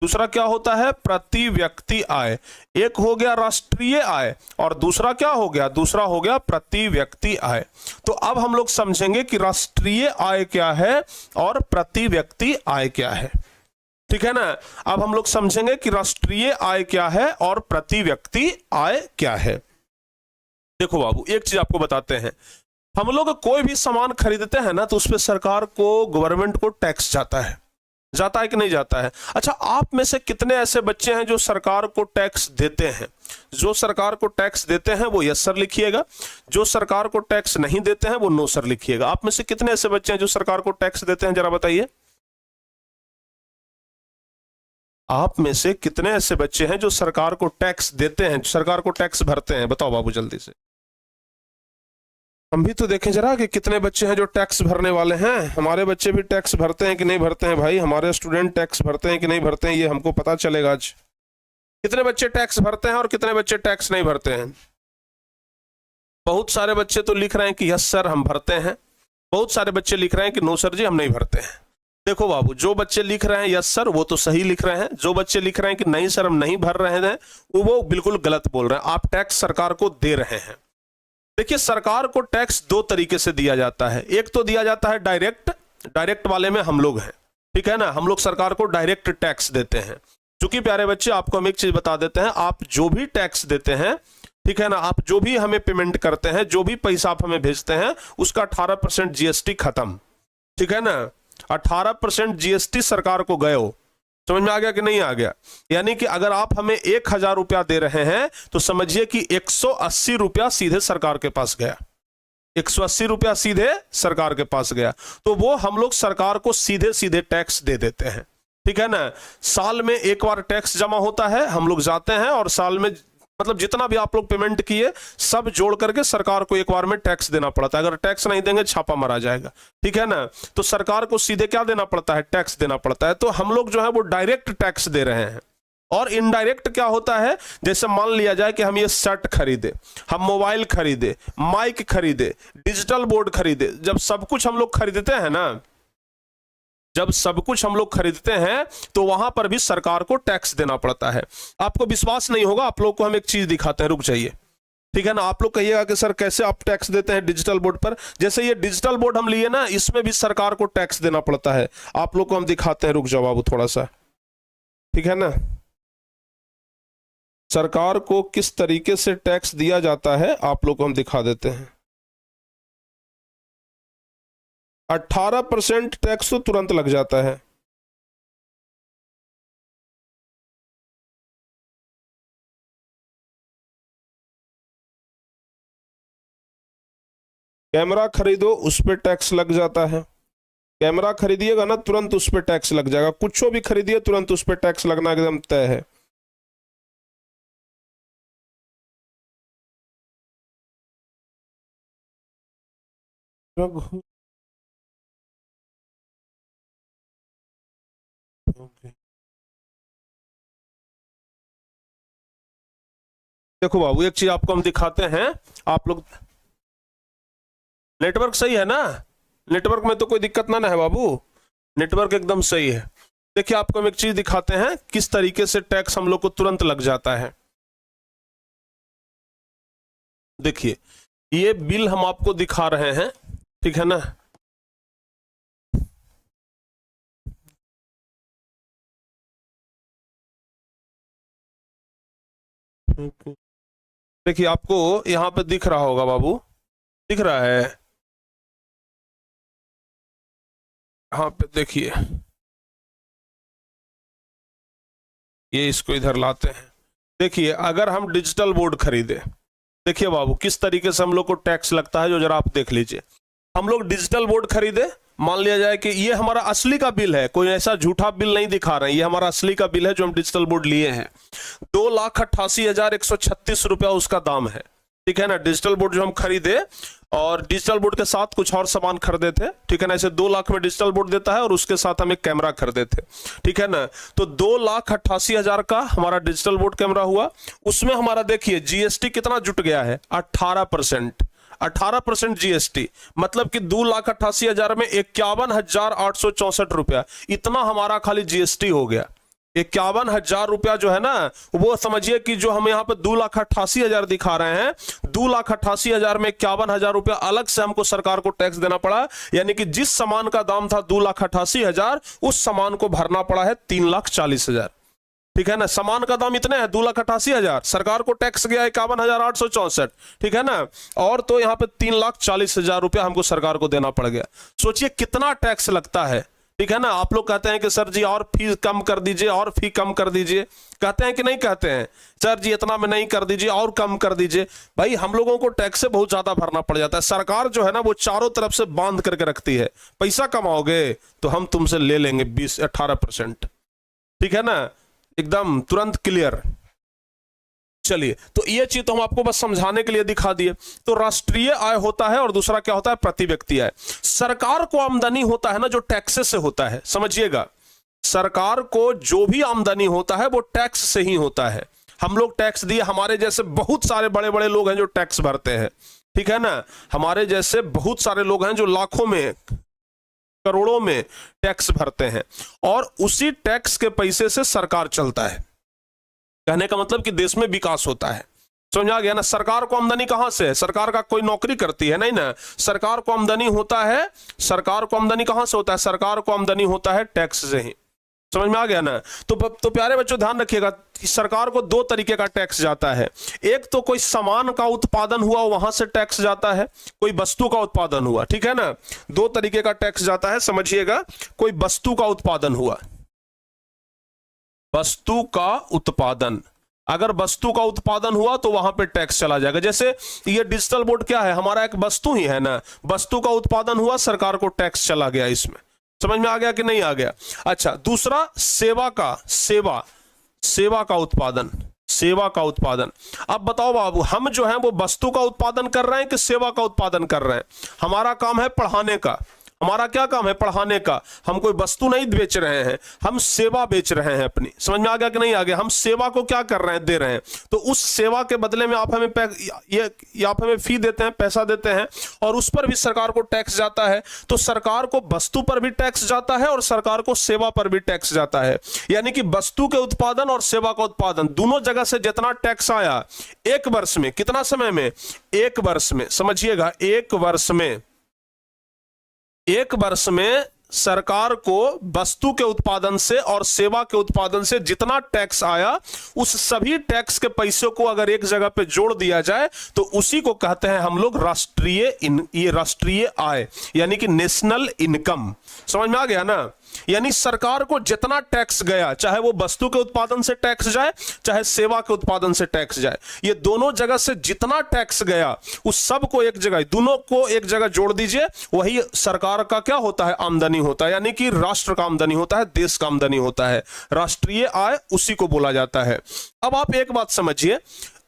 दूसरा क्या होता है, प्रति व्यक्ति आय। एक हो गया राष्ट्रीय आय और दूसरा क्या हो गया, दूसरा हो गया प्रति व्यक्ति आय। तो अब हम लोग समझेंगे कि राष्ट्रीय आय क्या है और प्रति व्यक्ति आय क्या है, ठीक है ना। अब हम लोग समझेंगे कि राष्ट्रीय आय क्या है और प्रति व्यक्ति आय क्या है। देखो बाबू एक चीज आपको बताते हैं, हम लोग कोई भी सामान खरीदते हैं ना तो उस पर सरकार को, गवर्नमेंट को टैक्स जाता है कि नहीं जाता है। अच्छा आप में से कितने ऐसे बच्चे हैं जो सरकार को टैक्स देते हैं? जो सरकार को टैक्स देते हैं वो यस सर लिखिएगा, जो सरकार को टैक्स नहीं देते हैं वो नो सर लिखिएगा। आप में से कितने ऐसे बच्चे हैं जो सरकार को टैक्स देते हैं, जरा बताइए। आप में से कितने ऐसे बच्चे हैं जो सरकार को टैक्स देते हैं, सरकार को टैक्स भरते हैं? बताओ बाबू जल्दी से। हम भी तो देखें जरा कि कितने बच्चे हैं जो टैक्स भरने वाले हैं। हमारे बच्चे भी टैक्स भरते हैं कि नहीं भरते हैं भाई, हमारे स्टूडेंट टैक्स भरते हैं कि नहीं भरते हैं, ये हमको पता चलेगा आज। कितने बच्चे टैक्स भरते हैं और कितने बच्चे टैक्स नहीं भरते हैं? बहुत सारे बच्चे तो लिख रहे हैं कि यस सर हम भरते हैं, बहुत सारे बच्चे लिख रहे हैं कि नो सर जी हम नहीं भरते हैं। देखो बाबू, जो बच्चे लिख रहे हैं यस सर वो तो सही लिख रहे हैं, जो बच्चे लिख रहे हैं कि नहीं सर हम नहीं भर रहे हैं वो बिल्कुल गलत बोल रहे हैं। आप टैक्स सरकार को दे रहे हैं। देखिए, सरकार को टैक्स दो तरीके से दिया जाता है। एक तो दिया जाता है डायरेक्ट, डायरेक्ट वाले में हम लोग हैं, ठीक है ना, हम लोग सरकार को डायरेक्ट टैक्स देते हैं। क्योंकि प्यारे बच्चे आपको हम एक चीज बता देते हैं, आप जो भी टैक्स देते हैं, ठीक है ना, आप जो भी हमें पेमेंट करते हैं, जो भी पैसा आप हमें भेजते हैं, उसका 18% जीएसटी खत्म, ठीक है ना, 18% जीएसटी सरकार को गए हो। समझ में आ गया कि नहीं आ गया? यानी कि अगर आप हमें 1000 रुपया दे रहे हैं तो समझिए कि 180 रुपया सीधे सरकार के पास गया, 180 रुपया सीधे सरकार के पास गया। तो वो हम लोग सरकार को सीधे सीधे टैक्स दे देते हैं, ठीक है ना। साल में एक बार टैक्स जमा होता है, हम लोग जाते हैं और साल में मतलब जितना भी आप लोग पेमेंट किए सब जोड़ करके सरकार को एक बार में टैक्स देना पड़ता है। अगर टैक्स नहीं देंगे छापा मारा जाएगा, ठीक है ना। तो सरकार को सीधे क्या देना पड़ता है? टैक्स देना पड़ता है। तो हम लोग जो है वो डायरेक्ट टैक्स दे रहे हैं। और इनडायरेक्ट क्या होता है? जैसे मान लिया जाए कि हम ये शर्ट खरीदे, हम मोबाइल खरीदे, माइक खरीदे, डिजिटल बोर्ड खरीदे, जब सब कुछ हम लोग खरीदते हैं ना, जब सब कुछ हम लोग खरीदते हैं तो वहां पर भी सरकार को टैक्स देना पड़ता है। आपको विश्वास नहीं होगा, आप लोग को हम एक चीज दिखाते हैं, रुक जाइए, ठीक है ना। आप लोग कहिएगा कि सर कैसे आप टैक्स देते हैं डिजिटल बोर्ड पर? जैसे ये डिजिटल बोर्ड हम लिए ना, इसमें भी सरकार को टैक्स देना पड़ता है। आप लोग को हम दिखाते हैं, रुक जाओ बाबू थोड़ा सा, ठीक है ना। सरकार को किस तरीके से टैक्स दिया जाता है आप लोग को हम दिखा देते हैं। 18% टैक्स तो तुरंत लग जाता है। कैमरा खरीदो, उस पर टैक्स लग जाता है। कैमरा खरीदिएगा ना, तुरंत उस पर टैक्स लग जाएगा। कुछ भी खरीदिए तुरंत उस पर टैक्स लगना एकदम तय है। देखो बाबू, एक चीज आपको हम दिखाते हैं, आप लोग नेटवर्क सही है ना? नेटवर्क में तो कोई दिक्कत ना है बाबू, नेटवर्क एकदम सही है। देखिए, आपको हम एक चीज दिखाते हैं किस तरीके से टैक्स हम लोग को तुरंत लग जाता है। देखिए, ये बिल हम आपको दिखा रहे हैं, ठीक है ना। देखिए, आपको यहां पे दिख रहा होगा बाबू, दिख रहा है यहाँ पे, देखिए ये इसको इधर लाते हैं। देखिए, अगर हम डिजिटल बोर्ड खरीदे, देखिए बाबू किस तरीके से हम लोग को टैक्स लगता है, जो जरा आप देख लीजिए। हम लोग डिजिटल बोर्ड खरीदे, मान लिया जाए कि ये हमारा असली का बिल है, कोई ऐसा झूठा बिल नहीं दिखा रहे हैं, ये हमारा असली का बिल है जो हम डिजिटल बोर्ड लिए हैं। 2,88,136 रुपया उसका दाम है, ठीक है ना। डिजिटल बोर्ड जो हम खरीदे और डिजिटल बोर्ड के साथ कुछ और सामान खरीदे थे, ठीक है ना। ऐसे 2 लाख में डिजिटल बोर्ड देता है और उसके साथ हम एक कैमरा खरीदे थे, ठीक है ना। तो 2,88,000 का हमारा डिजिटल बोर्ड कैमरा हुआ। उसमें हमारा देखिए जीएसटी कितना जुट गया है? 18%। 18% जीएसटी, मतलब कि 2,88,000 में 51,864 रुपया, इतना हमारा खाली जीएसटी हो गया। 51,000 रुपया जो है ना, वो समझिए कि जो हम यहाँ पे 2,88,000 दिखा रहे हैं, 2,88,000 में 51,000 रुपया अलग से हमको सरकार को टैक्स देना पड़ा। यानी कि जिस सामान का दाम था 2,88,000, उस सामान को भरना पड़ा है 3,40,000, ठीक है ना। सामान का दाम इतने है 2,88,000, सरकार को टैक्स गया 51,864, ठीक है ना। और तो यहाँ पे 3,40,000 रुपया हमको सरकार को देना पड़ गया। सोचिए कितना टैक्स लगता है, ठीक है ना। आप लोग कहते हैं कि सर जी और फी कम कर दीजिए, और फी कम कर दीजिए, कहते हैं कि नहीं कहते हैं? सर जी इतना में नहीं कर दीजिए और कम कर दीजिए। भाई हम लोगों को टैक्स से बहुत ज्यादा भरना पड़ जाता है। सरकार जो है ना वो चारों तरफ से बांध करके रखती है, पैसा कमाओगे तो हम तुमसे ले लेंगे 20-18%, ठीक है ना, एकदम तुरंत क्लियर। चलिए, तो ये चीज तो हम आपको बस समझाने के लिए दिखा दिए। तो राष्ट्रीय आय होता है और दूसरा क्या होता है? प्रति व्यक्ति आय। सरकार को आमदनी होता है ना जो टैक्सेस से होता है, समझिएगा, सरकार को जो भी आमदनी होता है वो टैक्स से ही होता है। हम लोग टैक्स दिए, हमारे जैसे बहुत सारे बड़े बड़े लोग हैं जो टैक्स भरते हैं, ठीक है ना। हमारे जैसे बहुत सारे लोग हैं जो लाखों में करोड़ों में टैक्स भरते हैं और उसी टैक्स के पैसे से सरकार चलता है। कहने का मतलब कि देश में विकास होता है। समझ आ गया ना। सरकार को आमदनी कहां से है? सरकार का कोई नौकरी करती है नहीं ना। सरकार को आमदनी होता है, सरकार को आमदनी कहां से होता है? सरकार को आमदनी होता है टैक्स से ही। समझ में आ गया ना। तो प्यारे बच्चों ध्यान रखिएगा, सरकार को दो तरीके का टैक्स जाता है। एक तो कोई सामान का उत्पादन हुआ वहां से टैक्स जाता है, कोई वस्तु का उत्पादन हुआ, ठीक है ना। दो तरीके का टैक्स जाता है, समझिएगा। कोई वस्तु का उत्पादन हुआ, वस्तु का उत्पादन, अगर वस्तु का उत्पादन हुआ तो वहां पे टैक्स चला जाएगा। जैसे ये डिजिटल बोर्ड क्या है? हमारा एक वस्तु ही है ना। वस्तु का उत्पादन हुआ, सरकार को टैक्स चला गया इसमें। समझ में आ गया कि नहीं आ गया? अच्छा, दूसरा सेवा का, सेवा का उत्पादन, सेवा का उत्पादन। अब बताओ बाबू, हम जो है वो वस्तु का उत्पादन कर रहे हैं कि सेवा का उत्पादन कर रहे हैं? हमारा काम है पढ़ाने का। हमारा क्या काम है? पढ़ाने का। हम कोई वस्तु नहीं बेच रहे हैं, हम सेवा बेच रहे हैं अपनी। समझ में आ गया कि नहीं आ गया? हम सेवा को क्या कर रहे हैं? दे रहे हैं। तो उस सेवा के बदले में आप हमें आप हमें फी देते हैं, पैसा देते हैं, और उस पर भी सरकार को टैक्स जाता है। तो सरकार को वस्तु पर भी टैक्स जाता है और सरकार को सेवा पर भी टैक्स जाता है। यानी कि वस्तु के उत्पादन और सेवा का उत्पादन दोनों जगह से जितना टैक्स आया एक वर्ष में, कितना समय में? एक वर्ष में। समझिएगा, एक वर्ष में, एक वर्ष में सरकार को वस्तु के उत्पादन से और सेवा के उत्पादन से जितना टैक्स आया, उस सभी टैक्स के पैसों को अगर एक जगह पे जोड़ दिया जाए तो उसी को कहते हैं हम लोग ये राष्ट्रीय आय, यानी कि नेशनल इनकम। समझ में आ गया ना। यानी सरकार को जितना टैक्स गया, चाहे वो वस्तु के उत्पादन से टैक्स जाए चाहे सेवा के उत्पादन से टैक्स जाए, ये दोनों जगह से जितना टैक्स गया उस सब को एक जगह, दोनों को एक जगह जोड़ दीजिए, वही सरकार का क्या होता है? आमदनी होता है। यानी कि राष्ट्र का आमदनी होता है, देश का आमदनी होता है। राष्ट्रीय आय उसी को बोला जाता है। अब आप एक बात समझिए,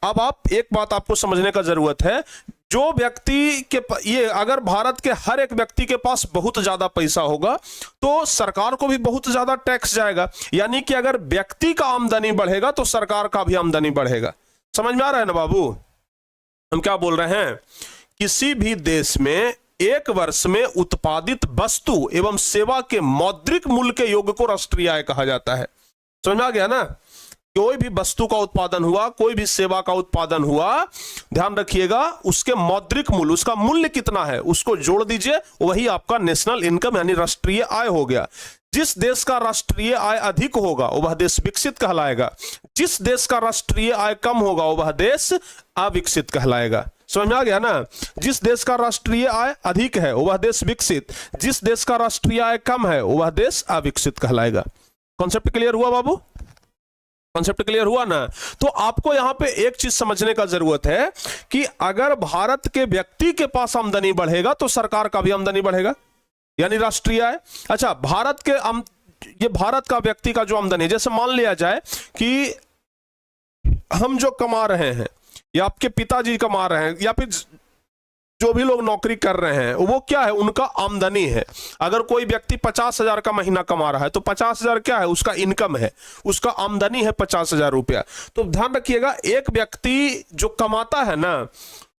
अब आप एक बात आपको समझने का जरूरत है। जो व्यक्ति के ये अगर भारत के हर एक व्यक्ति के पास बहुत ज्यादा पैसा होगा तो सरकार को भी बहुत ज्यादा टैक्स जाएगा। यानी कि अगर व्यक्ति का आमदनी बढ़ेगा तो सरकार का भी आमदनी बढ़ेगा। समझ में आ रहा है ना बाबू? हम क्या बोल रहे हैं? किसी भी देश में एक वर्ष में उत्पादित वस्तु एवं सेवा के मौद्रिक मूल्य के योग को राष्ट्रीय आय कहा जाता है। समझ में आ गया ना। कोई भी वस्तु का उत्पादन हुआ, कोई भी सेवा का उत्पादन हुआ, ध्यान रखिएगा, उसके मौद्रिक मूल्य, उसका मूल्य कितना है उसको जोड़ दीजिए, वही आपका नेशनल इनकम यानी राष्ट्रीय आय हो गया। जिस देश का राष्ट्रीय आय अधिक होगा वह देश विकसित कहलाएगा। जिस देश का राष्ट्रीय आय कम होगा वह देश अविकसित कहलाएगा। समझ में आ गया ना। जिस देश का राष्ट्रीय आय अधिक है वह देश विकसित, जिस देश का राष्ट्रीय आय कम है वह देश अविकसित कहलाएगा। कॉन्सेप्ट क्लियर हुआ बाबू? कॉन्सेप्ट क्लियर हुआ ना। तो आपको यहां पे एक चीज समझने का जरूरत है कि अगर भारत के व्यक्ति के पास आमदनी बढ़ेगा तो सरकार का भी आमदनी बढ़ेगा, यानी राष्ट्रीय आय। अच्छा, ये भारत का व्यक्ति का जो आमदनी है, जैसे मान लिया जाए कि हम जो कमा रहे हैं या आपके पिताजी कमा रहे हैं या फिर जो भी लोग नौकरी कर रहे हैं, वो क्या है? उनका आमदनी है। अगर कोई व्यक्ति 50,000 का महीना कमा रहा है तो 50,000 क्या है? उसका इनकम है, उसका आमदनी है 50,000 रुपया। तो ध्यान रखिएगा, एक व्यक्ति जो कमाता है ना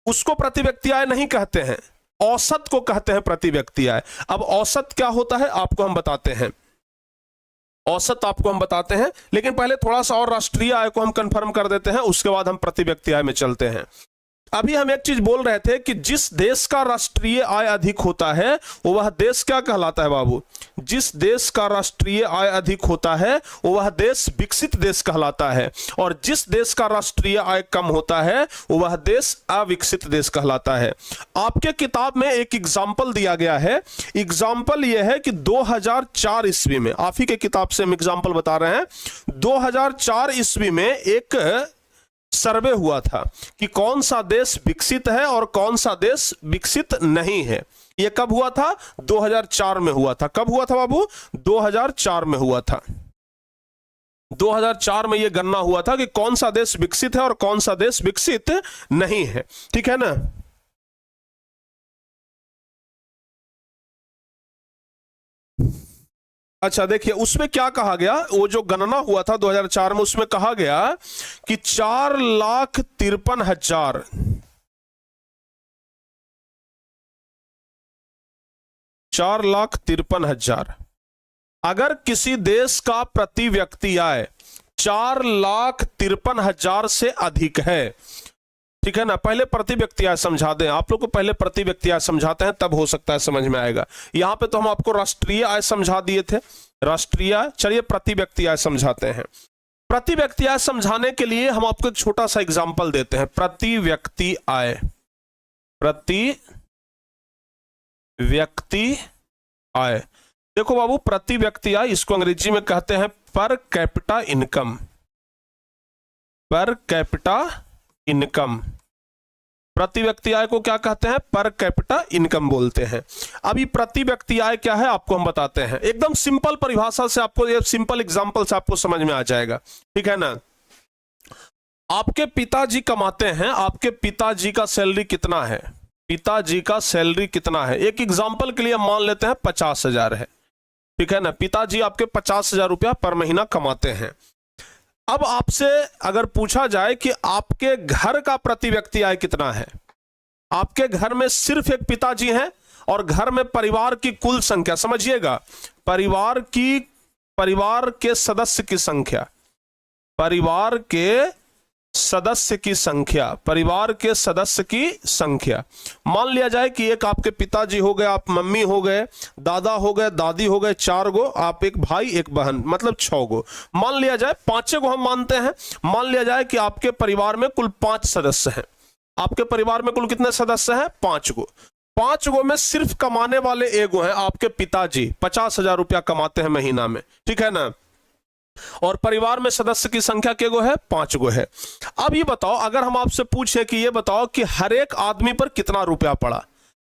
उसको प्रति व्यक्ति आय नहीं कहते हैं, औसत को कहते हैं प्रति व्यक्ति आय। अब औसत क्या होता है आपको हम बताते हैं, औसत आपको हम बताते हैं, लेकिन पहले थोड़ा सा और राष्ट्रीय आय को हम कंफर्म कर देते हैं, उसके बाद हम प्रति व्यक्ति आय में चलते हैं। अभी हम एक चीज बोल रहे थे कि जिस देश का राष्ट्रीय आय अधिक होता है वह देश क्या कहलाता है बाबू? जिस देश का राष्ट्रीय आय अधिक होता है वह देश विकसित देश कहलाता है, और जिस देश का राष्ट्रीय आय कम होता है वह देश अविकसित देश कहलाता है। आपके किताब में एक एग्जाम्पल दिया गया है। एग्जाम्पल यह है कि 2004 ईस्वी में, आप ही के किताब से हम एग्जाम्पल बता रहे हैं, 2004 ईस्वी में एक सर्वे हुआ था कि कौन सा देश विकसित है और कौन सा देश विकसित नहीं है। यह कब हुआ था? 2004 में हुआ था। कब हुआ था बाबू? 2004 में हुआ था। 2004 में यह गणना हुआ था कि कौन सा देश विकसित है और कौन सा देश विकसित नहीं है। ठीक है ना। अच्छा देखिए, उसमें क्या कहा गया, वो जो गणना हुआ था 2004 में, उसमें कहा गया कि 4,53,000 4,53,000। अगर किसी देश का प्रति व्यक्ति आय 4,53,000 से अधिक है, ठीक है ना। पहले प्रति व्यक्ति आय समझा दें आप लोग को, पहले प्रति व्यक्ति आय समझाते हैं तब हो सकता है समझ में आएगा। यहां पे तो हम आपको राष्ट्रीय आय समझा दिए थे, राष्ट्रीय आय। चलिए प्रति व्यक्ति आय समझाते हैं। प्रति व्यक्ति आय समझाने के लिए हम आपको एक छोटा सा एग्जांपल देते हैं। प्रति व्यक्ति आय, प्रति व्यक्ति आय, देखो बाबू, प्रति व्यक्ति आय इसको अंग्रेजी में कहते हैं per capita income, per capita income. प्रति व्यक्ति आय को क्या कहते हैं? पर कैपिटा इनकम बोलते हैं। अभी प्रति व्यक्ति आय क्या है आपको हम बताते हैं, एकदम सिंपल परिभाषा से, आपको ये सिंपल एग्जांपल से आपको समझ में आ जाएगा, ठीक है ना। आपके पिताजी कमाते हैं, आपके पिताजी का सैलरी कितना है? पिताजी का सैलरी कितना है? एक एग्जांपल के लिए मान लेते हैं 50,000 है, ठीक है ना। पिताजी आपके 50,000 रुपया पर महीना कमाते हैं। अब आपसे अगर पूछा जाए कि आपके घर का प्रति व्यक्ति आय कितना है, आपके घर में सिर्फ एक पिताजी हैं और घर में परिवार की कुल संख्या, समझिएगा, परिवार के सदस्य की संख्या, परिवार के सदस्य की संख्या, परिवार के सदस्य की संख्या। मान लिया जाए कि एक आपके पिताजी हो गए, आप मम्मी हो गए, दादा हो गए, दादी हो गए, 4 गो, आप एक भाई एक बहन, मतलब 6 गो। मान लिया जाए 5 गो हम मानते हैं। मान लिया जाए कि आपके परिवार में कुल 5 सदस्य हैं। आपके परिवार में कुल कितने सदस्य हैं? 5 गो। 5 गो में सिर्फ कमाने वाले एगो हैं आपके पिताजी, 50,000 रुपया कमाते हैं महीना में, ठीक है ना। और परिवार में सदस्य की संख्या के गो है? 5 गो है। अब ये बताओ, अगर हम आपसे पूछे कि ये बताओ कि हर एक आदमी पर कितना रुपया पड़ा,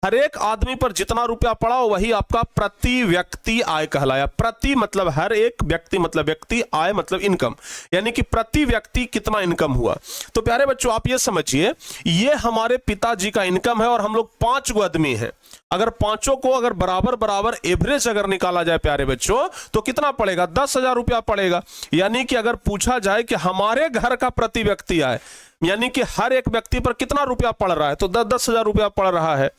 हर एक आदमी पर जितना रुपया पड़ा वही आपका प्रति व्यक्ति आय कहलाया। प्रति मतलब हर एक, व्यक्ति मतलब व्यक्ति, आय मतलब इनकम, यानी कि प्रति व्यक्ति कितना इनकम हुआ। तो प्यारे बच्चों आप ये समझिए, ये हमारे पिताजी का इनकम है और हम लोग 5 गो आदमी हैं। अगर पांचों को अगर बराबर बराबर एवरेज अगर निकाला जाए प्यारे बच्चों, तो कितना पड़ेगा? 10,000 रुपया पड़ेगा। यानी कि अगर पूछा जाए कि हमारे घर का प्रति व्यक्ति आय, यानी कि हर एक व्यक्ति पर कितना रुपया पड़ रहा है, तो 10,000 रुपया पड़ रहा है,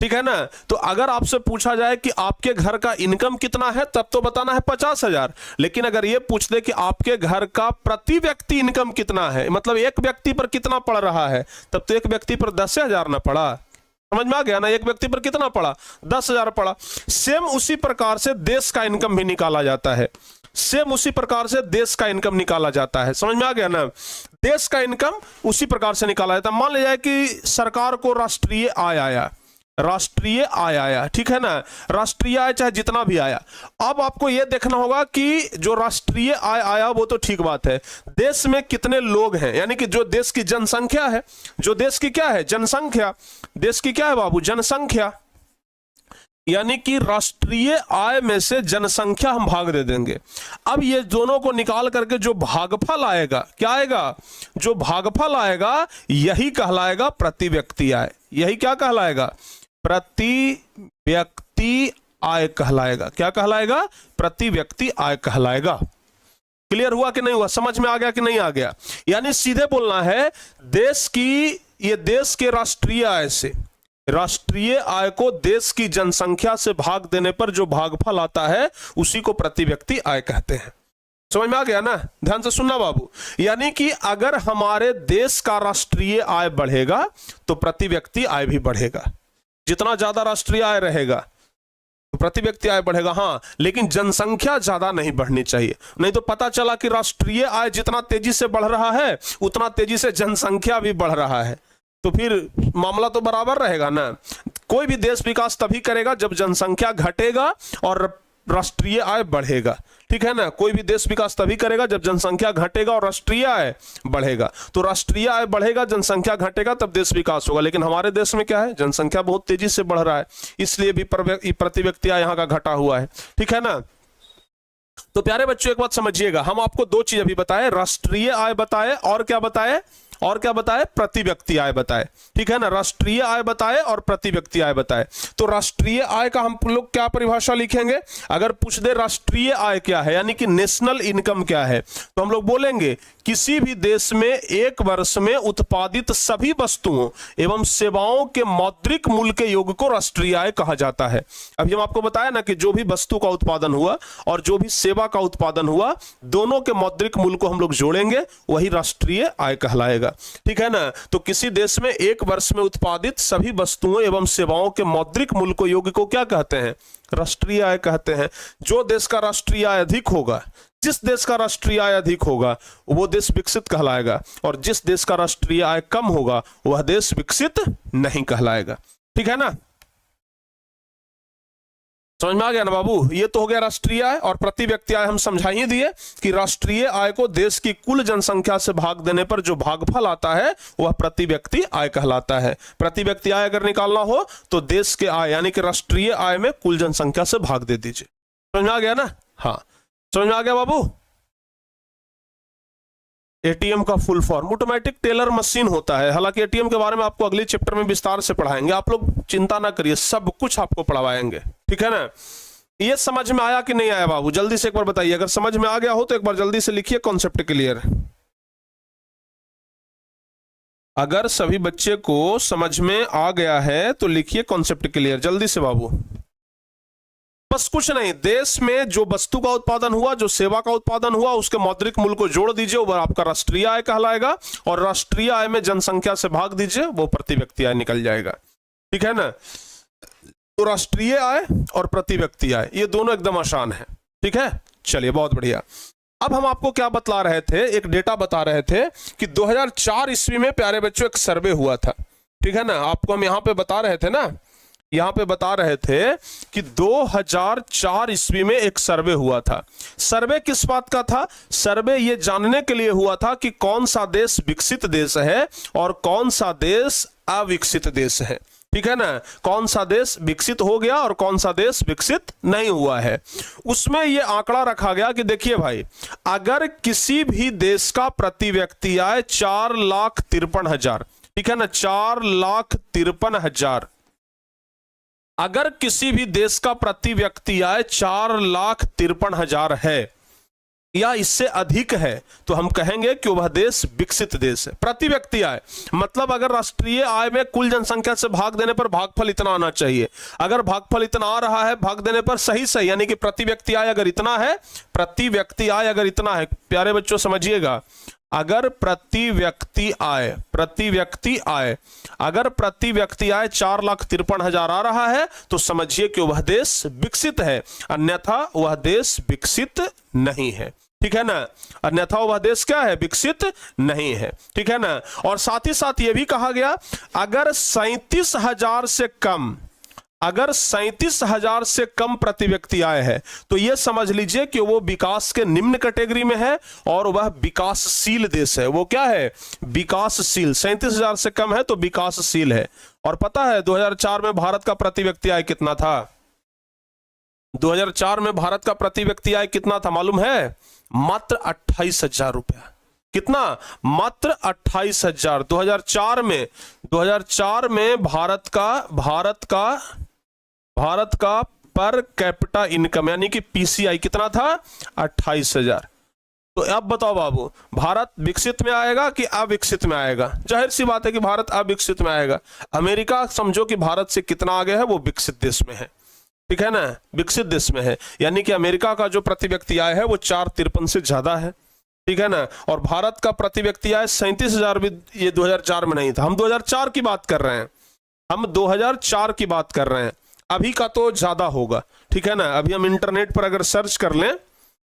ठीक है ना। तो अगर आपसे पूछा जाए कि आपके घर का इनकम कितना है, तब तो बताना है 50,000। लेकिन अगर ये पूछ दे कि आपके घर का प्रति व्यक्ति इनकम कितना है, मतलब एक व्यक्ति पर कितना पड़ रहा है, तब तो एक व्यक्ति पर 10,000 ना पड़ा। समझ में आ गया ना? एक व्यक्ति पर कितना पड़ा? 10,000 पड़ा। सेम उसी प्रकार से देश का इनकम भी निकाला जाता है, सेम उसी प्रकार से देश का इनकम निकाला जाता है। समझ में आ गया ना? देश का इनकम उसी प्रकार से निकाला जाता है। मान लिया जाए कि सरकार को राष्ट्रीय आय आया, राष्ट्रीय आय आया, ठीक है ना। राष्ट्रीय आय चाहे जितना भी आया, अब आपको यह देखना होगा कि जो राष्ट्रीय आय आया वो तो ठीक बात है, देश में कितने लोग हैं, यानी कि जो देश की जनसंख्या है, जो देश की क्या है? जनसंख्या। देश की क्या है बाबू? जनसंख्या। यानी कि राष्ट्रीय आय में से जनसंख्या हम भाग दे देंगे। अब ये दोनों को निकाल करके जो भागफल आएगा, क्या आएगा? जो भागफल आएगा यही कहलाएगा प्रति व्यक्ति आय। यही क्या कहलाएगा? प्रति व्यक्ति आय कहलाएगा। क्या कहलाएगा? प्रति व्यक्ति आय कहलाएगा। क्लियर हुआ कि नहीं हुआ? समझ में आ गया कि नहीं आ गया? यानी सीधे बोलना है, देश की, ये देश के राष्ट्रीय आय से, राष्ट्रीय आय को देश की जनसंख्या से भाग देने पर जो भागफल आता है उसी को प्रति व्यक्ति आय कहते हैं। समझ में आ गया ना? ध्यान से सुनना बाबू। यानी कि अगर हमारे देश का राष्ट्रीय आय बढ़ेगा तो प्रति व्यक्ति आय भी बढ़ेगा। जितना ज्यादा राष्ट्रीय आय रहेगा तो प्रति व्यक्ति आय बढ़ेगा, हाँ, लेकिन जनसंख्या ज्यादा नहीं बढ़नी चाहिए। नहीं तो पता चला कि राष्ट्रीय आय जितना तेजी से बढ़ रहा है उतना तेजी से जनसंख्या भी बढ़ रहा है, तो फिर मामला तो बराबर रहेगा ना। कोई भी देश विकास तभी करेगा जब जनसंख्या घटेगा और राष्ट्रीय आय बढ़ेगा, ठीक है ना। कोई भी देश विकास तभी करेगा जब जनसंख्या घटेगा और राष्ट्रीय आय बढ़ेगा। तो राष्ट्रीय आय बढ़ेगा, जनसंख्या घटेगा, तब देश विकास होगा। लेकिन हमारे देश में क्या है? जनसंख्या बहुत तेजी से बढ़ रहा है, इसलिए भी प्रति व्यक्ति आय यहाँ का घटा हुआ है, ठीक है ना। तो प्यारे बच्चों एक बात समझिएगा, हम आपको 2 चीज अभी बताए, राष्ट्रीय आय बताए और क्या बताए? और क्या बताए, प्रति व्यक्ति आय बताए, ठीक है ना। राष्ट्रीय आय बताए और प्रति व्यक्ति आय बताए। तो राष्ट्रीय आय का हम लोग क्या परिभाषा लिखेंगे, अगर पूछ दे राष्ट्रीय आय क्या है यानी कि नेशनल इनकम क्या है, तो हम लोग बोलेंगे किसी भी देश में एक वर्ष में उत्पादित सभी वस्तुओं एवं सेवाओं के मौद्रिक मूल्य के योग को राष्ट्रीय आय कहा जाता है। अभी हम आपको बताया ना कि जो भी वस्तु का उत्पादन हुआ और जो भी सेवा का उत्पादन हुआ, दोनों के मौद्रिक मूल्य को हम लोग जोड़ेंगे, वही राष्ट्रीय आय कहलाएगा, ठीक है ना। तो किसी देश में एक वर्ष में उत्पादित सभी वस्तुओं एवं सेवाओं के मौद्रिक मूल्य को योग को क्या कहते हैं, राष्ट्रीय आय कहते हैं। जो देश का राष्ट्रीय आय अधिक होगा, जिस देश का राष्ट्रीय आय अधिक होगा वो देश विकसित कहलाएगा, और जिस देश का राष्ट्रीय आय कम होगा वह देश विकसित नहीं कहलाएगा, ठीक है ना। समझ में आ गया ना बाबू। ये तो हो गया राष्ट्रीय आय। और प्रति व्यक्ति आय हम समझा ही दिए कि राष्ट्रीय आय को देश की कुल जनसंख्या से भाग देने पर जो भागफल आता है वह प्रति व्यक्ति आय कहलाता है। प्रति व्यक्ति आय अगर निकालना हो तो देश के आय यानी कि राष्ट्रीय आय में कुल जनसंख्या से भाग दे दीजिए। समझ में आ गया ना, हाँ समझ में आ गया बाबू। एटीएम का full form automatic teller machine होता है। हालांकि एटीएम के बारे में आपको अगले चैप्टर में विस्तार से पढ़ाएंगे, आप लोग चिंता ना करिए, सब कुछ आपको पढ़वाएंगे, ठीक है ना। ये समझ में आया कि नहीं आया बाबू, जल्दी से एक बार बताइए। अगर समझ में आ गया हो तो एक बार जल्दी से लिखिए कॉन्सेप्ट क्लियर। अगर सभी बच्चे को समझ में आ गया है तो लिखिए कॉन्सेप्ट क्लियर, जल्दी से बाबू। बस कुछ नहीं, देश में जो वस्तु का उत्पादन हुआ, जो सेवा का उत्पादन हुआ, उसके मौद्रिक मूल्य को जोड़ दीजिए, वो आपका राष्ट्रीय आय कहलाएगा, और राष्ट्रीय आय में जनसंख्या से भाग दीजिए, वो प्रति व्यक्ति आय निकल जाएगा, ठीक है ना। तो राष्ट्रीय आय और प्रति व्यक्ति आय ये दोनों एकदम आसान है, ठीक है। चलिए बहुत बढ़िया। अब हम आपको क्या बतला रहे थे, एक डेटा बता रहे थे कि 2004 ईस्वी में प्यारे बच्चों एक सर्वे हुआ था, ठीक है ना। आपको हम यहां पे बता रहे थे ना, यहां पे बता रहे थे कि 2004 ईस्वी में एक सर्वे हुआ था। सर्वे किस बात का था, सर्वे ये जानने के लिए हुआ था कि कौन सा देश विकसित देश है और कौन सा देश अविकसित देश है, ठीक है ना। कौन सा देश विकसित हो गया और कौन सा देश विकसित नहीं हुआ है। उसमें यह आंकड़ा रखा गया कि देखिए भाई, अगर किसी भी देश का प्रति व्यक्ति आय 4,53,000, ठीक है ना, 4,53,000, अगर किसी भी देश का प्रति व्यक्ति आय 4,53,000 है या इससे अधिक है तो हम कहेंगे कि वह देश विकसित देश है। प्रति व्यक्ति आय मतलब अगर राष्ट्रीय आय में कुल जनसंख्या से भाग देने पर भागफल इतना आना चाहिए। अगर भागफल इतना आ रहा है भाग देने पर सही सही, यानी कि प्रति व्यक्ति आय अगर इतना है, प्रति व्यक्ति आय अगर इतना है, प्यारे बच्चों समझिएगा, अगर प्रति व्यक्ति आय अगर प्रति व्यक्ति आय 4,53,000 आ रहा है तो समझिए कि वह देश विकसित है, अन्यथा वह देश विकसित नहीं है, ठीक है ना। अन्यथा वह देश क्या है, विकसित नहीं है, ठीक है ना। और साथ ही साथ यह भी कहा गया, अगर 37,000 से कम, अगर 37,000 से कम प्रति व्यक्ति आय है तो यह समझ लीजिए कि वो विकास के निम्न कैटेगरी में है और वह विकासशील देश है। वो क्या है, विकासशील। 37,000 से कम है तो विकासशील है। और पता है 2004 में भारत का प्रति व्यक्ति आय कितना था, 2004 में भारत का प्रति व्यक्ति आय कितना था मालूम है, मात्र 28,000 रुपया। कितना, मात्र 28,000। 2004 में भारत का पर कैपिटा इनकम यानी कि पीसीआई कितना था, 28,000। तो अब बताओ बाबू, भारत विकसित में आएगा कि अविकसित में आएगा? जाहिर सी बात है कि भारत अविकसित में आएगा। अमेरिका समझो कि भारत से कितना आगे है, वो विकसित देश में है, ठीक है ना, विकसित देश में है। यानी कि अमेरिका का जो प्रति व्यक्ति आय है वो 4,53 से ज्यादा है, ठीक है ना। और भारत का प्रति व्यक्ति आय 37,000 भी ये 2004 में नहीं था। हम 2004 की बात कर रहे हैं, हम 2004 की बात कर रहे हैं। अभी का तो ज्यादा होगा, ठीक है ना। अभी हम इंटरनेट पर अगर सर्च कर लें,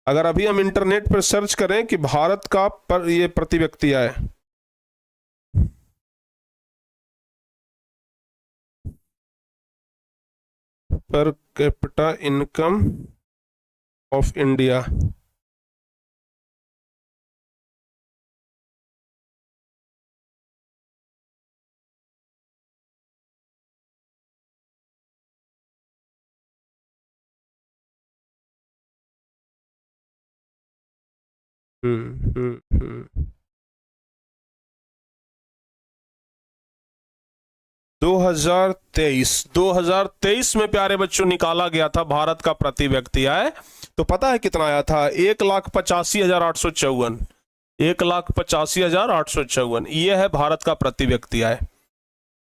अगर अभी हम इंटरनेट पर सर्च करें कि भारत का पर ये प्रति व्यक्ति आय, per capita income of India, 2023 में प्यारे बच्चों निकाला गया था भारत का प्रति व्यक्ति आय। तो पता है कितना आया था? 1,85,854। 1,85,854 ये है भारत का प्रति व्यक्ति आय।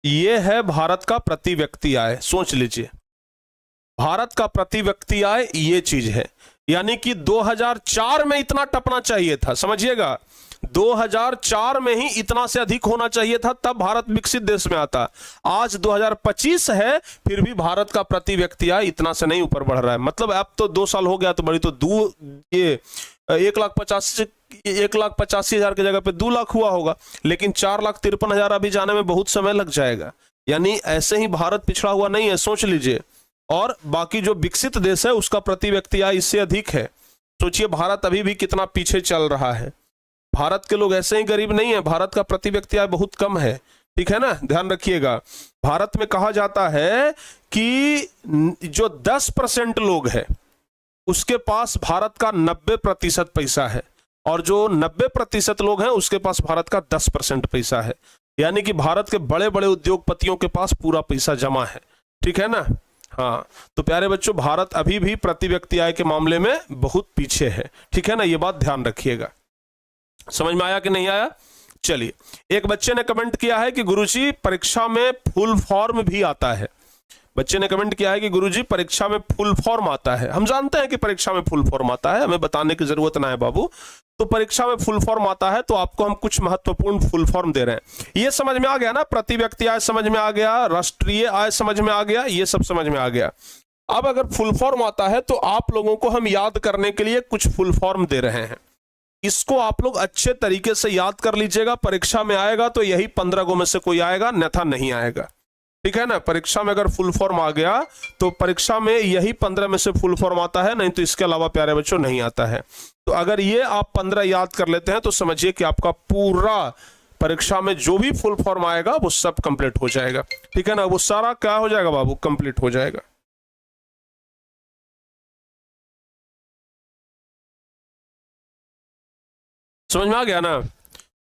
ये है भारत का प्रति व्यक्ति आय। सोच लीजिए, भारत का प्रति व्यक्ति आय ये चीज है। यानी कि 2004 में इतना टपना चाहिए था, समझिएगा, 2004 में ही इतना से अधिक होना चाहिए था, तब भारत विकसित देश में आता। आज 2025 है, फिर भी भारत का प्रति व्यक्ति आय इतना से नहीं ऊपर बढ़ रहा है। मतलब अब तो 2 साल हो गया तो बड़ी तो 1,85,000 की जगह पे 2 लाख हुआ होगा, लेकिन 4,53,000 अभी जाने में बहुत समय लग जाएगा। यानी ऐसे ही भारत पिछड़ा हुआ नहीं है, सोच लीजिए। और बाकी जो विकसित देश है उसका प्रति व्यक्ति आय इससे अधिक है। सोचिए भारत अभी भी कितना पीछे चल रहा है। भारत के लोग ऐसे ही गरीब नहीं है, भारत का प्रति व्यक्ति आय बहुत कम है, ठीक है ना, ध्यान रखिएगा। भारत में कहा जाता है कि जो 10% लोग हैं उसके पास भारत का 90% पैसा है, और जो 90% लोग हैं उसके पास भारत का 10% पैसा है। यानी कि भारत के बड़े बड़े उद्योगपतियों के पास पूरा पैसा जमा है, ठीक है ना। हाँ, तो प्यारे बच्चों, भारत अभी भी प्रति व्यक्ति आय के मामले में बहुत पीछे है, ठीक है ना, ये बात ध्यान रखिएगा। समझ में आया कि नहीं आया? चलिए, एक बच्चे ने कमेंट किया है कि गुरुजी परीक्षा में फुल फॉर्म भी आता है। बच्चे ने कमेंट किया है कि गुरुजी परीक्षा में फुल फॉर्म आता है। हम जानते हैं कि परीक्षा में फुल फॉर्म आता है, हमें बताने की जरूरत ना है बाबू। तो परीक्षा में फुल फॉर्म आता है तो आपको हम कुछ महत्वपूर्ण फुल फॉर्म दे रहे हैं। ये समझ में आ गया ना, प्रति व्यक्ति आय समझ में आ गया, राष्ट्रीय आय समझ में आ गया, ये सब समझ में आ गया। अब अगर फुल फॉर्म आता है तो आप लोगों को हम याद करने के लिए कुछ फुल फॉर्म दे रहे हैं। इसको आप लोग अच्छे तरीके से याद कर लीजिएगा। परीक्षा में आएगा तो यही 15 गो में से कोई आएगा, अन्यथा नहीं आएगा, ठीक है ना। परीक्षा में अगर फुल फॉर्म आ गया तो परीक्षा में यही 15 में से फुल फॉर्म आता है, नहीं तो इसके अलावा प्यारे बच्चों नहीं आता है। तो अगर ये आप 15 याद कर लेते हैं तो समझिए कि आपका पूरा परीक्षा में जो भी फुल फॉर्म आएगा वो सब कंप्लीट हो जाएगा, ठीक है ना। वो सारा क्या हो जाएगा बाबू? कंप्लीट हो जाएगा। समझ में आ गया ना?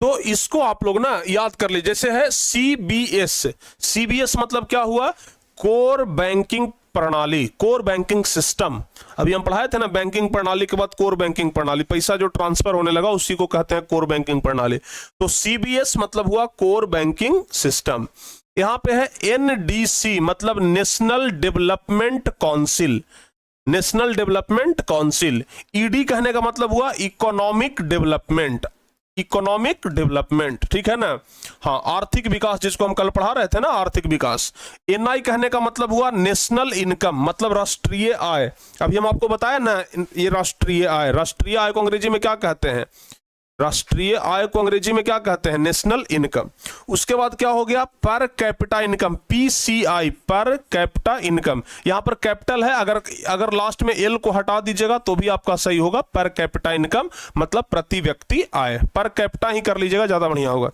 तो इसको आप लोग ना याद कर लीजिए। जैसे है CBS। CBS मतलब क्या हुआ? कोर बैंकिंग प्रणाली, कोर बैंकिंग सिस्टम। अभी हम पढ़ाए थे ना, बैंकिंग प्रणाली के बाद कोर बैंकिंग प्रणाली, पैसा जो ट्रांसफर होने लगा उसी को कहते हैं कोर बैंकिंग प्रणाली। तो CBS मतलब हुआ कोर बैंकिंग सिस्टम। यहां पे है NDC मतलब national development council. National development council. ED कहने का मतलब हुआ इकोनॉमिक डेवलपमेंट। इकोनॉमिक डेवलपमेंट, ठीक है ना। हाँ, आर्थिक विकास, जिसको हम कल पढ़ा रहे थे ना, आर्थिक विकास। NI कहने का मतलब हुआ नेशनल इनकम मतलब राष्ट्रीय आय। अभी हम आपको बताया ना, ये राष्ट्रीय आय। राष्ट्रीय आय को अंग्रेजी में क्या कहते हैं? राष्ट्रीय आय को अंग्रेजी में क्या कहते हैं? National income. उसके बाद क्या हो गया? Per capita income, PCI, per capita income. यहां पर कैपिटल है, अगर लास्ट में L को हटा दीजिएगा तो भी आपका सही होगा। पर कैपिटा इनकम मतलब प्रति व्यक्ति आय, पर कैपिटा ही कर लीजिएगा, ज्यादा बढ़िया होगा।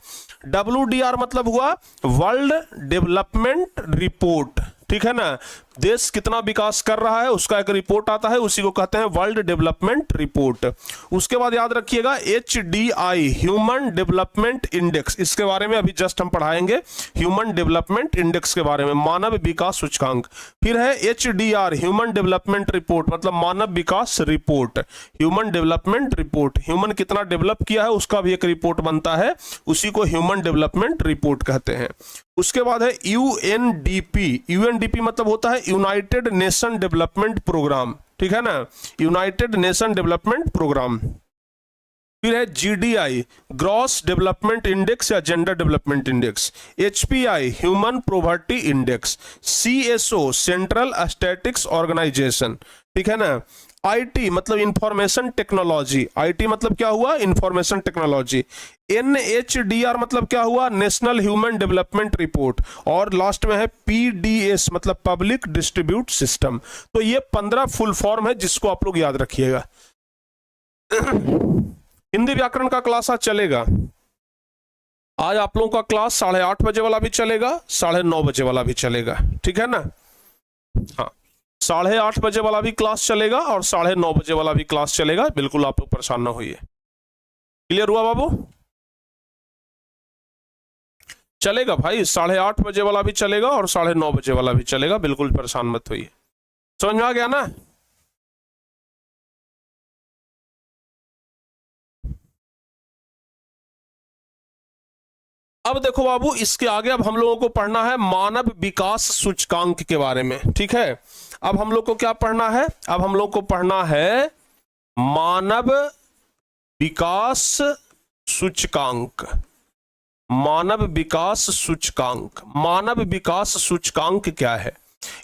WDR मतलब हुआ वर्ल्ड डेवलपमेंट रिपोर्ट, ठीक है ना। देश कितना विकास कर रहा है उसका एक रिपोर्ट आता है, उसी को कहते हैं वर्ल्ड डेवलपमेंट रिपोर्ट। उसके बाद याद रखिएगा HDI, ह्यूमन डेवलपमेंट इंडेक्स। इसके बारे में अभी जस्ट हम पढ़ाएंगे, ह्यूमन डेवलपमेंट इंडेक्स के बारे में, मानव विकास सूचकांक। फिर है HDR, ह्यूमन डेवलपमेंट रिपोर्ट मतलब मानव विकास रिपोर्ट। ह्यूमन डेवलपमेंट रिपोर्ट, ह्यूमन कितना डेवलप किया है उसका भी एक रिपोर्ट बनता है, उसी को ह्यूमन डेवलपमेंट रिपोर्ट कहते हैं। उसके बाद है UNDP। UNDP मतलब होता है यूनाइटेड नेशन डेवलपमेंट प्रोग्राम, ठीक है ना, यूनाइटेड नेशन डेवलपमेंट प्रोग्राम। फिर है GDI, ग्रॉस डेवलपमेंट इंडेक्स या gender development index. HPI, human poverty index. CSO, central statistics organisation, ठीक है ना। IT मतलब इंफॉर्मेशन टेक्नोलॉजी। IT मतलब क्या हुआ? Information technology. NHDR मतलब क्या हुआ? National human development report. और लास्ट में है PDS मतलब पब्लिक डिस्ट्रीब्यूट सिस्टम। तो ये 15 फुल फॉर्म है जिसको आप लोग याद रखिएगा। हिंदी व्याकरण का क्लास आज चलेगा। आज आप लोगों का क्लास 8:30 बजे वाला भी चलेगा, 9:30 बजे वाला भी चलेगा, ठीक है ना। हाँ, 8:30 बजे वाला भी क्लास चलेगा और 9:30 बजे वाला भी क्लास चलेगा। बिल्कुल आप लोग परेशान ना होइए। क्लियर हुआ बाबू? चलेगा भाई, 8:30 बजे वाला भी चलेगा और 9:30 बजे वाला भी चलेगा, बिल्कुल परेशान मत होइए। समझ में आ गया ना? अब देखो बाबू, इसके आगे अब हम लोगों को पढ़ना है मानव विकास सूचकांक के बारे में, ठीक है। अब हम लोग को क्या पढ़ना है? अब हम लोग को पढ़ना है मानव विकास सूचकांक। मानव विकास सूचकांक, मानव विकास सूचकांक क्या है?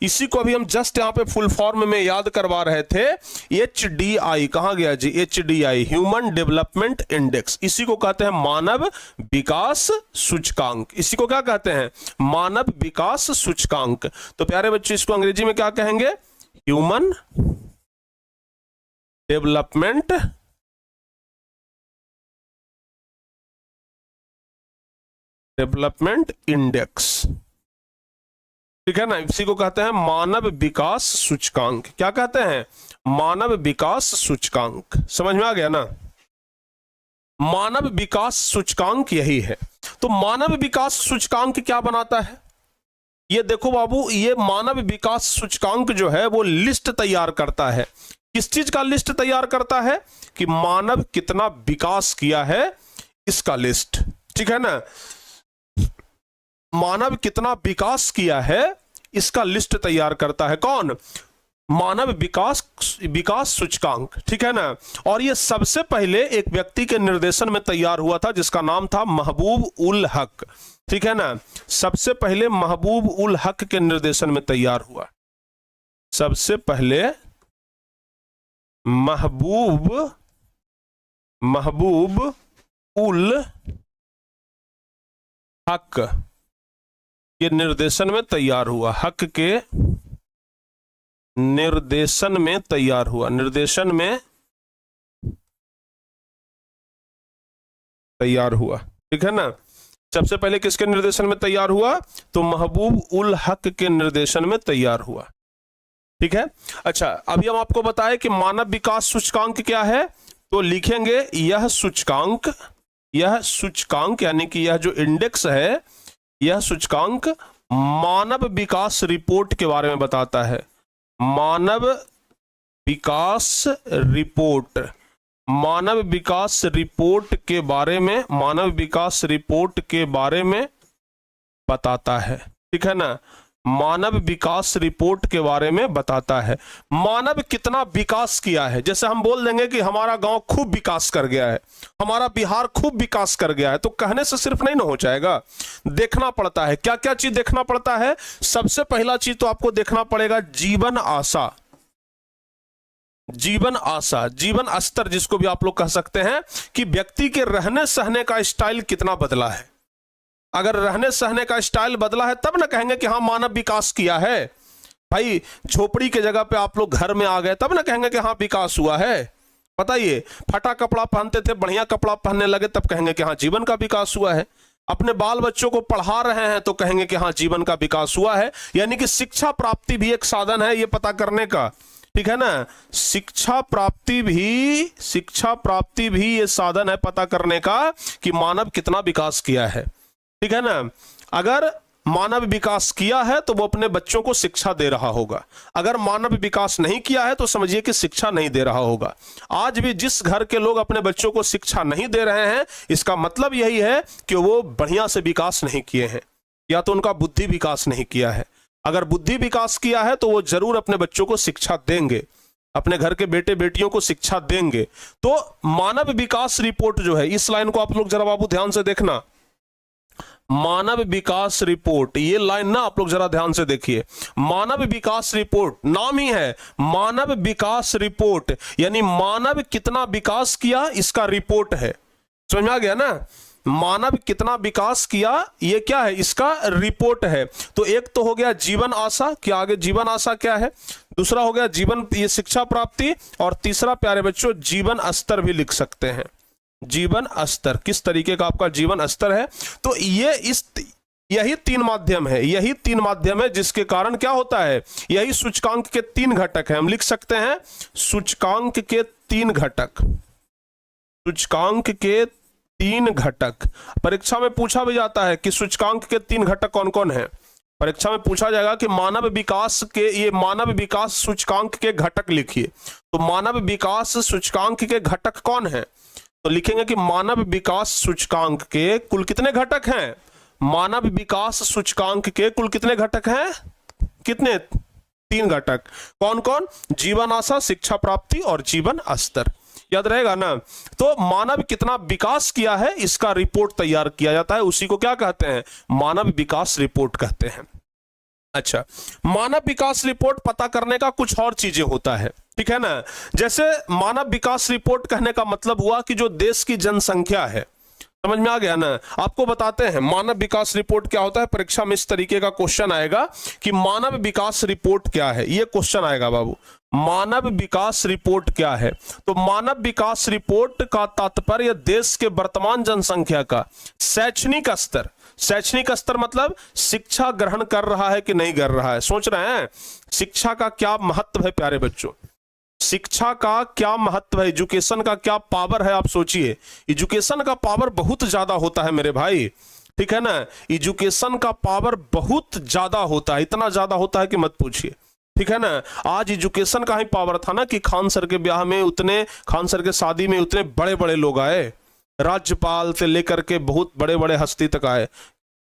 इसी को अभी हम जस्ट यहां पे फुल फॉर्म में याद करवा रहे थे। HDI कहां गया जी? HDI, human development index. इसी को कहते हैं मानव विकास सूचकांक। इसी को क्या कहते हैं? मानव विकास सूचकांक। तो प्यारे बच्चों, इसको अंग्रेजी में क्या कहेंगे? ह्यूमन डेवलपमेंट इंडेक्स, ठीक है ना। इसी को कहते हैं मानव विकास सूचकांक। क्या कहते हैं? मानव विकास सूचकांक। समझ में आ गया ना? मानव विकास सूचकांक यही है। तो मानव विकास सूचकांक क्या बनाता है? ये देखो बाबू, ये मानव विकास सूचकांक जो है वो लिस्ट तैयार करता है। किस चीज का लिस्ट तैयार करता है? कि मानव कितना विकास किया है, इसका लिस्ट, ठीक है ना। मानव कितना विकास किया है इसका लिस्ट तैयार करता है। कौन? मानव विकास सूचकांक, ठीक है ना। और ये सबसे पहले एक व्यक्ति के निर्देशन में तैयार हुआ था जिसका नाम था महबूब उल हक, ठीक है ना। सबसे पहले महबूब उल हक के निर्देशन में तैयार हुआ। सबसे पहले महबूब उल हक के निर्देशन में तैयार हुआ। हक के निर्देशन में तैयार हुआ। निर्देशन में तैयार हुआ, ठीक है ना। सबसे पहले किसके निर्देशन में तैयार हुआ? तो महबूब उल हक के निर्देशन में तैयार हुआ, ठीक है। अच्छा, अभी हम आपको बताएं कि मानव विकास सूचकांक क्या है। तो लिखेंगे यह सूचकांक यानी कि यह जो इंडेक्स है, यह सूचकांक मानव विकास रिपोर्ट के बारे में बताता है। मानव विकास रिपोर्ट, मानव विकास रिपोर्ट के बारे में, मानव विकास रिपोर्ट के बारे में बताता है, ठीक है ना। मानव विकास रिपोर्ट के बारे में बताता है। मानव कितना विकास किया है। जैसे हम बोल देंगे कि हमारा गांव खूब विकास कर गया है, हमारा बिहार खूब विकास कर गया है, तो कहने से सिर्फ नहीं ना हो जाएगा, देखना पड़ता है। क्या क्या चीज देखना पड़ता है? सबसे पहला चीज तो आपको देखना पड़ेगा जीवन आशा, जीवन स्तर, जिसको भी आप लोग कह सकते हैं कि व्यक्ति के रहने सहने का स्टाइल कितना बदला है। अगर रहने सहने का स्टाइल बदला है तब ना कहेंगे कि हाँ मानव विकास किया है। भाई झोपड़ी के जगह पे आप लोग घर में आ गए तब ना कहेंगे कि हाँ विकास हुआ है। बताइए, फटा कपड़ा पहनते थे, बढ़िया कपड़ा पहनने लगे तब कहेंगे कि हाँ जीवन का विकास हुआ है। अपने बाल बच्चों को पढ़ा रहे हैं तो कहेंगे कि हाँ जीवन का विकास हुआ है। यानी कि शिक्षा प्राप्ति भी एक साधन है ये पता करने का, ठीक है ना। शिक्षा प्राप्ति भी ये साधन है पता करने का कि मानव कितना विकास किया है, ठीक है ना। अगर मानव विकास किया है तो वो अपने बच्चों को शिक्षा दे रहा होगा। अगर मानव विकास नहीं किया है तो समझिए कि शिक्षा नहीं दे रहा होगा। आज भी जिस घर के लोग अपने बच्चों को शिक्षा नहीं दे रहे हैं, इसका मतलब यही है कि वो बढ़िया से विकास नहीं किए हैं, या तो उनका बुद्धि विकास नहीं किया है। अगर बुद्धि विकास किया है तो वो जरूर अपने बच्चों को शिक्षा देंगे, अपने घर के बेटे बेटियों को शिक्षा देंगे। तो मानव विकास रिपोर्ट जो है, इस लाइन को आप लोग जरा बाबू ध्यान से देखना। मानव विकास रिपोर्ट, ये लाइन ना आप लोग जरा ध्यान से देखिए। मानव विकास रिपोर्ट, नाम ही है मानव विकास रिपोर्ट, यानी मानव कितना विकास किया इसका रिपोर्ट है। समझ में आ गया ना? मानव कितना विकास किया ये क्या है? इसका रिपोर्ट है। तो एक तो हो गया जीवन आशा, क्या आगे जीवन आशा क्या है, दूसरा हो गया जीवन, ये शिक्षा प्राप्ति, और तीसरा प्यारे बच्चों जीवन स्तर भी लिख सकते हैं। जीवन स्तर, किस तरीके का आपका जीवन स्तर है। तो यही तीन माध्यम है जिसके कारण क्या होता है, यही सूचकांक के तीन घटक हैं। हम लिख सकते हैं सूचकांक के तीन घटक, सूचकांक के तीन घटक। परीक्षा में पूछा भी जाता है कि सूचकांक के तीन घटक कौन कौन है। परीक्षा में पूछा जाएगा कि मानव विकास सूचकांक के घटक लिखिए। तो मानव विकास सूचकांक के घटक कौन है? तो लिखेंगे कि मानव विकास सूचकांक के कुल कितने घटक हैं? मानव विकास सूचकांक के कुल कितने घटक हैं? कितने? तीन घटक। कौन कौन? जीवन आशा, शिक्षा प्राप्ति और जीवन स्तर। याद रहेगा ना। तो मानव कितना विकास किया है इसका रिपोर्ट तैयार किया जाता है, उसी को क्या कहते हैं? मानव विकास रिपोर्ट कहते हैं। अच्छा, मानव विकास रिपोर्ट पता करने का कुछ और चीजें होता है, ठीक है ना। जैसे मानव विकास रिपोर्ट कहने का मतलब हुआ कि जो देश की जनसंख्या है, समझ में आ गया ना। आपको बताते हैं मानव विकास रिपोर्ट क्या होता है। परीक्षा में इस तरीके का क्वेश्चन आएगा कि मानव विकास रिपोर्ट क्या है, ये क्वेश्चन आएगा बाबू। मानव विकास रिपोर्ट क्या है? तो मानव विकास रिपोर्ट का तात्पर्य देश के वर्तमान जनसंख्या का शैक्षणिक स्तर। शैक्षणिक स्तर मतलब शिक्षा ग्रहण कर रहा है कि नहीं कर रहा है। सोच रहे हैं शिक्षा का क्या महत्व है प्यारे बच्चों? शिक्षा का क्या महत्व है, एजुकेशन का क्या पावर है? आप सोचिए, एजुकेशन का पावर बहुत ज्यादा होता है मेरे भाई, ठीक है ना। एजुकेशन का पावर बहुत ज्यादा होता है, इतना ज्यादा होता है कि मत पूछिए, ठीक है ना। आज एजुकेशन का ही पावर था ना कि खान सर के ब्याह में खान सर के शादी में उतने बड़े बड़े लोग आए, राज्यपाल से लेकर के बहुत बड़े बड़े हस्ती तक आए।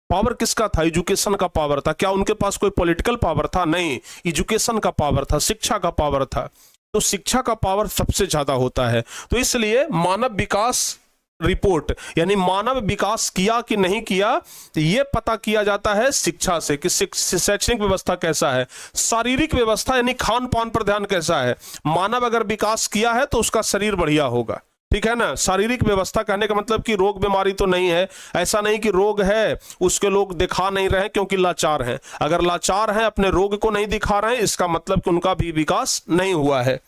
पावर किसका था? एजुकेशन का पावर था। क्या उनके पास कोई पॉलिटिकल पावर था? नहीं, एजुकेशन का पावर था, शिक्षा का पावर था। तो शिक्षा का पावर सबसे ज्यादा होता है। तो इसलिए मानव विकास रिपोर्ट यानी मानव विकास किया कि नहीं किया, यह पता किया जाता है शिक्षा से कि शैक्षणिक व्यवस्था कैसा है, शारीरिक व्यवस्था यानी खान पान पर ध्यान कैसा है। मानव अगर विकास किया है तो उसका शरीर बढ़िया होगा, ठीक है ना। शारीरिक व्यवस्था कहने का मतलब कि रोग बीमारी तो नहीं है। ऐसा नहीं कि रोग है उसके लोग दिखा नहीं रहे क्योंकि लाचार हैं। अगर लाचार हैं, अपने रोग को नहीं दिखा रहे हैं, इसका मतलब कि उनका भी विकास नहीं हुआ है।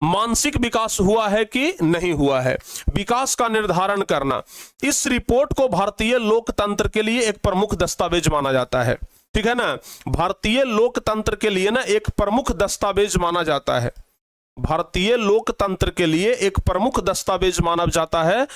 मानसिक विकास हुआ है कि नहीं हुआ है, विकास का निर्धारण करना। इस रिपोर्ट को भारतीय लोकतंत्र के लिए एक प्रमुख दस्तावेज माना जाता है, ठीक है ना। भारतीय लोकतंत्र के लिए ना एक प्रमुख दस्तावेज माना जाता है। भारतीय लोकतंत्र के लिए एक प्रमुख दस्तावेज माना जाता है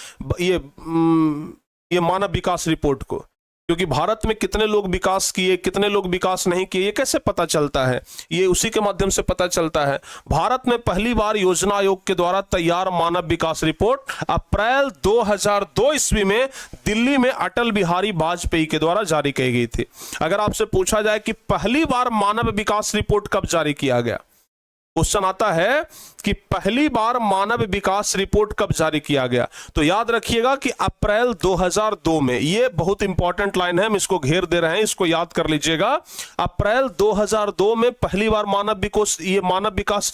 ये मानव विकास रिपोर्ट को। क्योंकि भारत में कितने लोग विकास किए, कितने लोग विकास नहीं किए, ये कैसे पता चलता है? ये उसी के माध्यम से पता चलता है। भारत में पहली बार योजना आयोग के द्वारा तैयार मानव विकास रिपोर्ट अप्रैल 2002 ईस्वी में दिल्ली में अटल बिहारी वाजपेयी के द्वारा जारी की गई थी। अगर आपसे पूछा जाए कि पहली बार मानव विकास रिपोर्ट कब जारी किया गया, क्वेश्चन आता है कि पहली बार मानव विकास रिपोर्ट कब जारी किया गया, तो याद रखिएगा कि अप्रैल 2002 में। ये बहुत इंपॉर्टेंट लाइन है, हम इसको घेर दे रहे हैं, इसको याद कर लीजिएगा। अप्रैल 2002 में पहली बार मानव विकास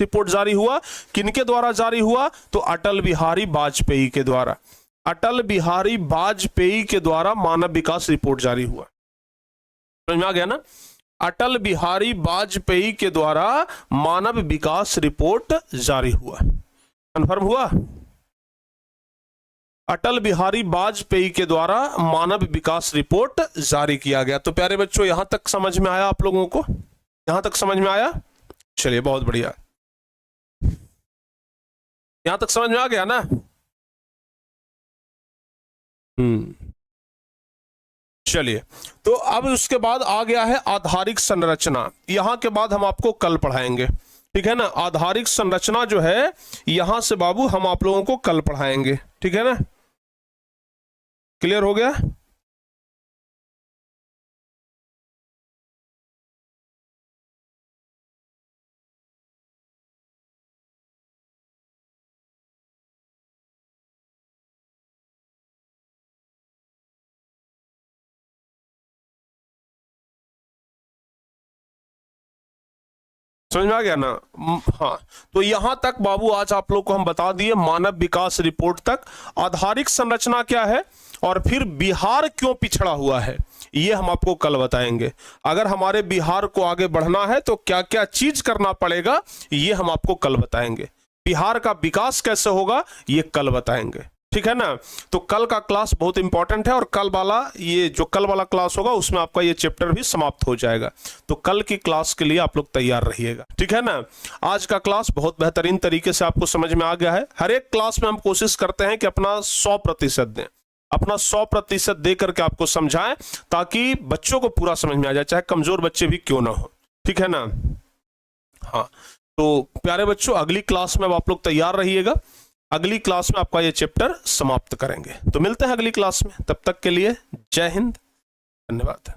रिपोर्ट जारी हुआ। किनके द्वारा जारी हुआ? तो अटल बिहारी वाजपेयी के द्वारा। अटल बिहारी वाजपेयी के द्वारा मानव विकास रिपोर्ट जारी हुआ। समझ में आ गया ना। अटल बिहारी वाजपेयी के द्वारा मानव विकास रिपोर्ट जारी हुआ। कन्फर्म हुआ? अटल बिहारी वाजपेयी के द्वारा मानव विकास रिपोर्ट जारी किया गया। तो प्यारे बच्चों, यहां तक समझ में आया आप लोगों को? यहां तक समझ में आया? चलिए, बहुत बढ़िया। यहां तक समझ में आ गया ना? चलिए, तो अब उसके बाद आ गया है आधारिक संरचना। यहां के बाद हम आपको कल पढ़ाएंगे, ठीक है ना। आधारिक संरचना जो है यहां से बाबू हम आप लोगों को कल पढ़ाएंगे, ठीक है ना। क्लियर हो गया? समझ में आ गया ना? हाँ, तो यहां तक बाबू आज आप लोग को हम बता दिए मानव विकास रिपोर्ट तक। आधारिक संरचना क्या है और फिर बिहार क्यों पिछड़ा हुआ है, ये हम आपको कल बताएंगे। अगर हमारे बिहार को आगे बढ़ना है तो क्या क्या चीज करना पड़ेगा, ये हम आपको कल बताएंगे। बिहार का विकास कैसे होगा, ये कल बताएंगे। ठीक है ना। तो कल का क्लास बहुत इंपॉर्टेंट है और कल वाला क्लास होगा उसमें आपका ये चैप्टर भी समाप्त हो जाएगा। तो कल की क्लास के लिए आप लोग तैयार रहिएगा, ठीक है ना। आज का क्लास बहुत बेहतरीन तरीके से आपको समझ में आ गया है। हर एक क्लास में हम कोशिश करते हैं कि अपना 100% दें, अपना 100% दे करके आपको समझाएं ताकि बच्चों को पूरा समझ में आ जाए, चाहे कमजोर बच्चे भी क्यों ना हो, ठीक है ना। हाँ, तो प्यारे बच्चों अगली क्लास में अब आप लोग तैयार रहिएगा। अगली क्लास में आपका ये चैप्टर समाप्त करेंगे। तो मिलते हैं अगली क्लास में, तब तक के लिए जय हिंद, धन्यवाद।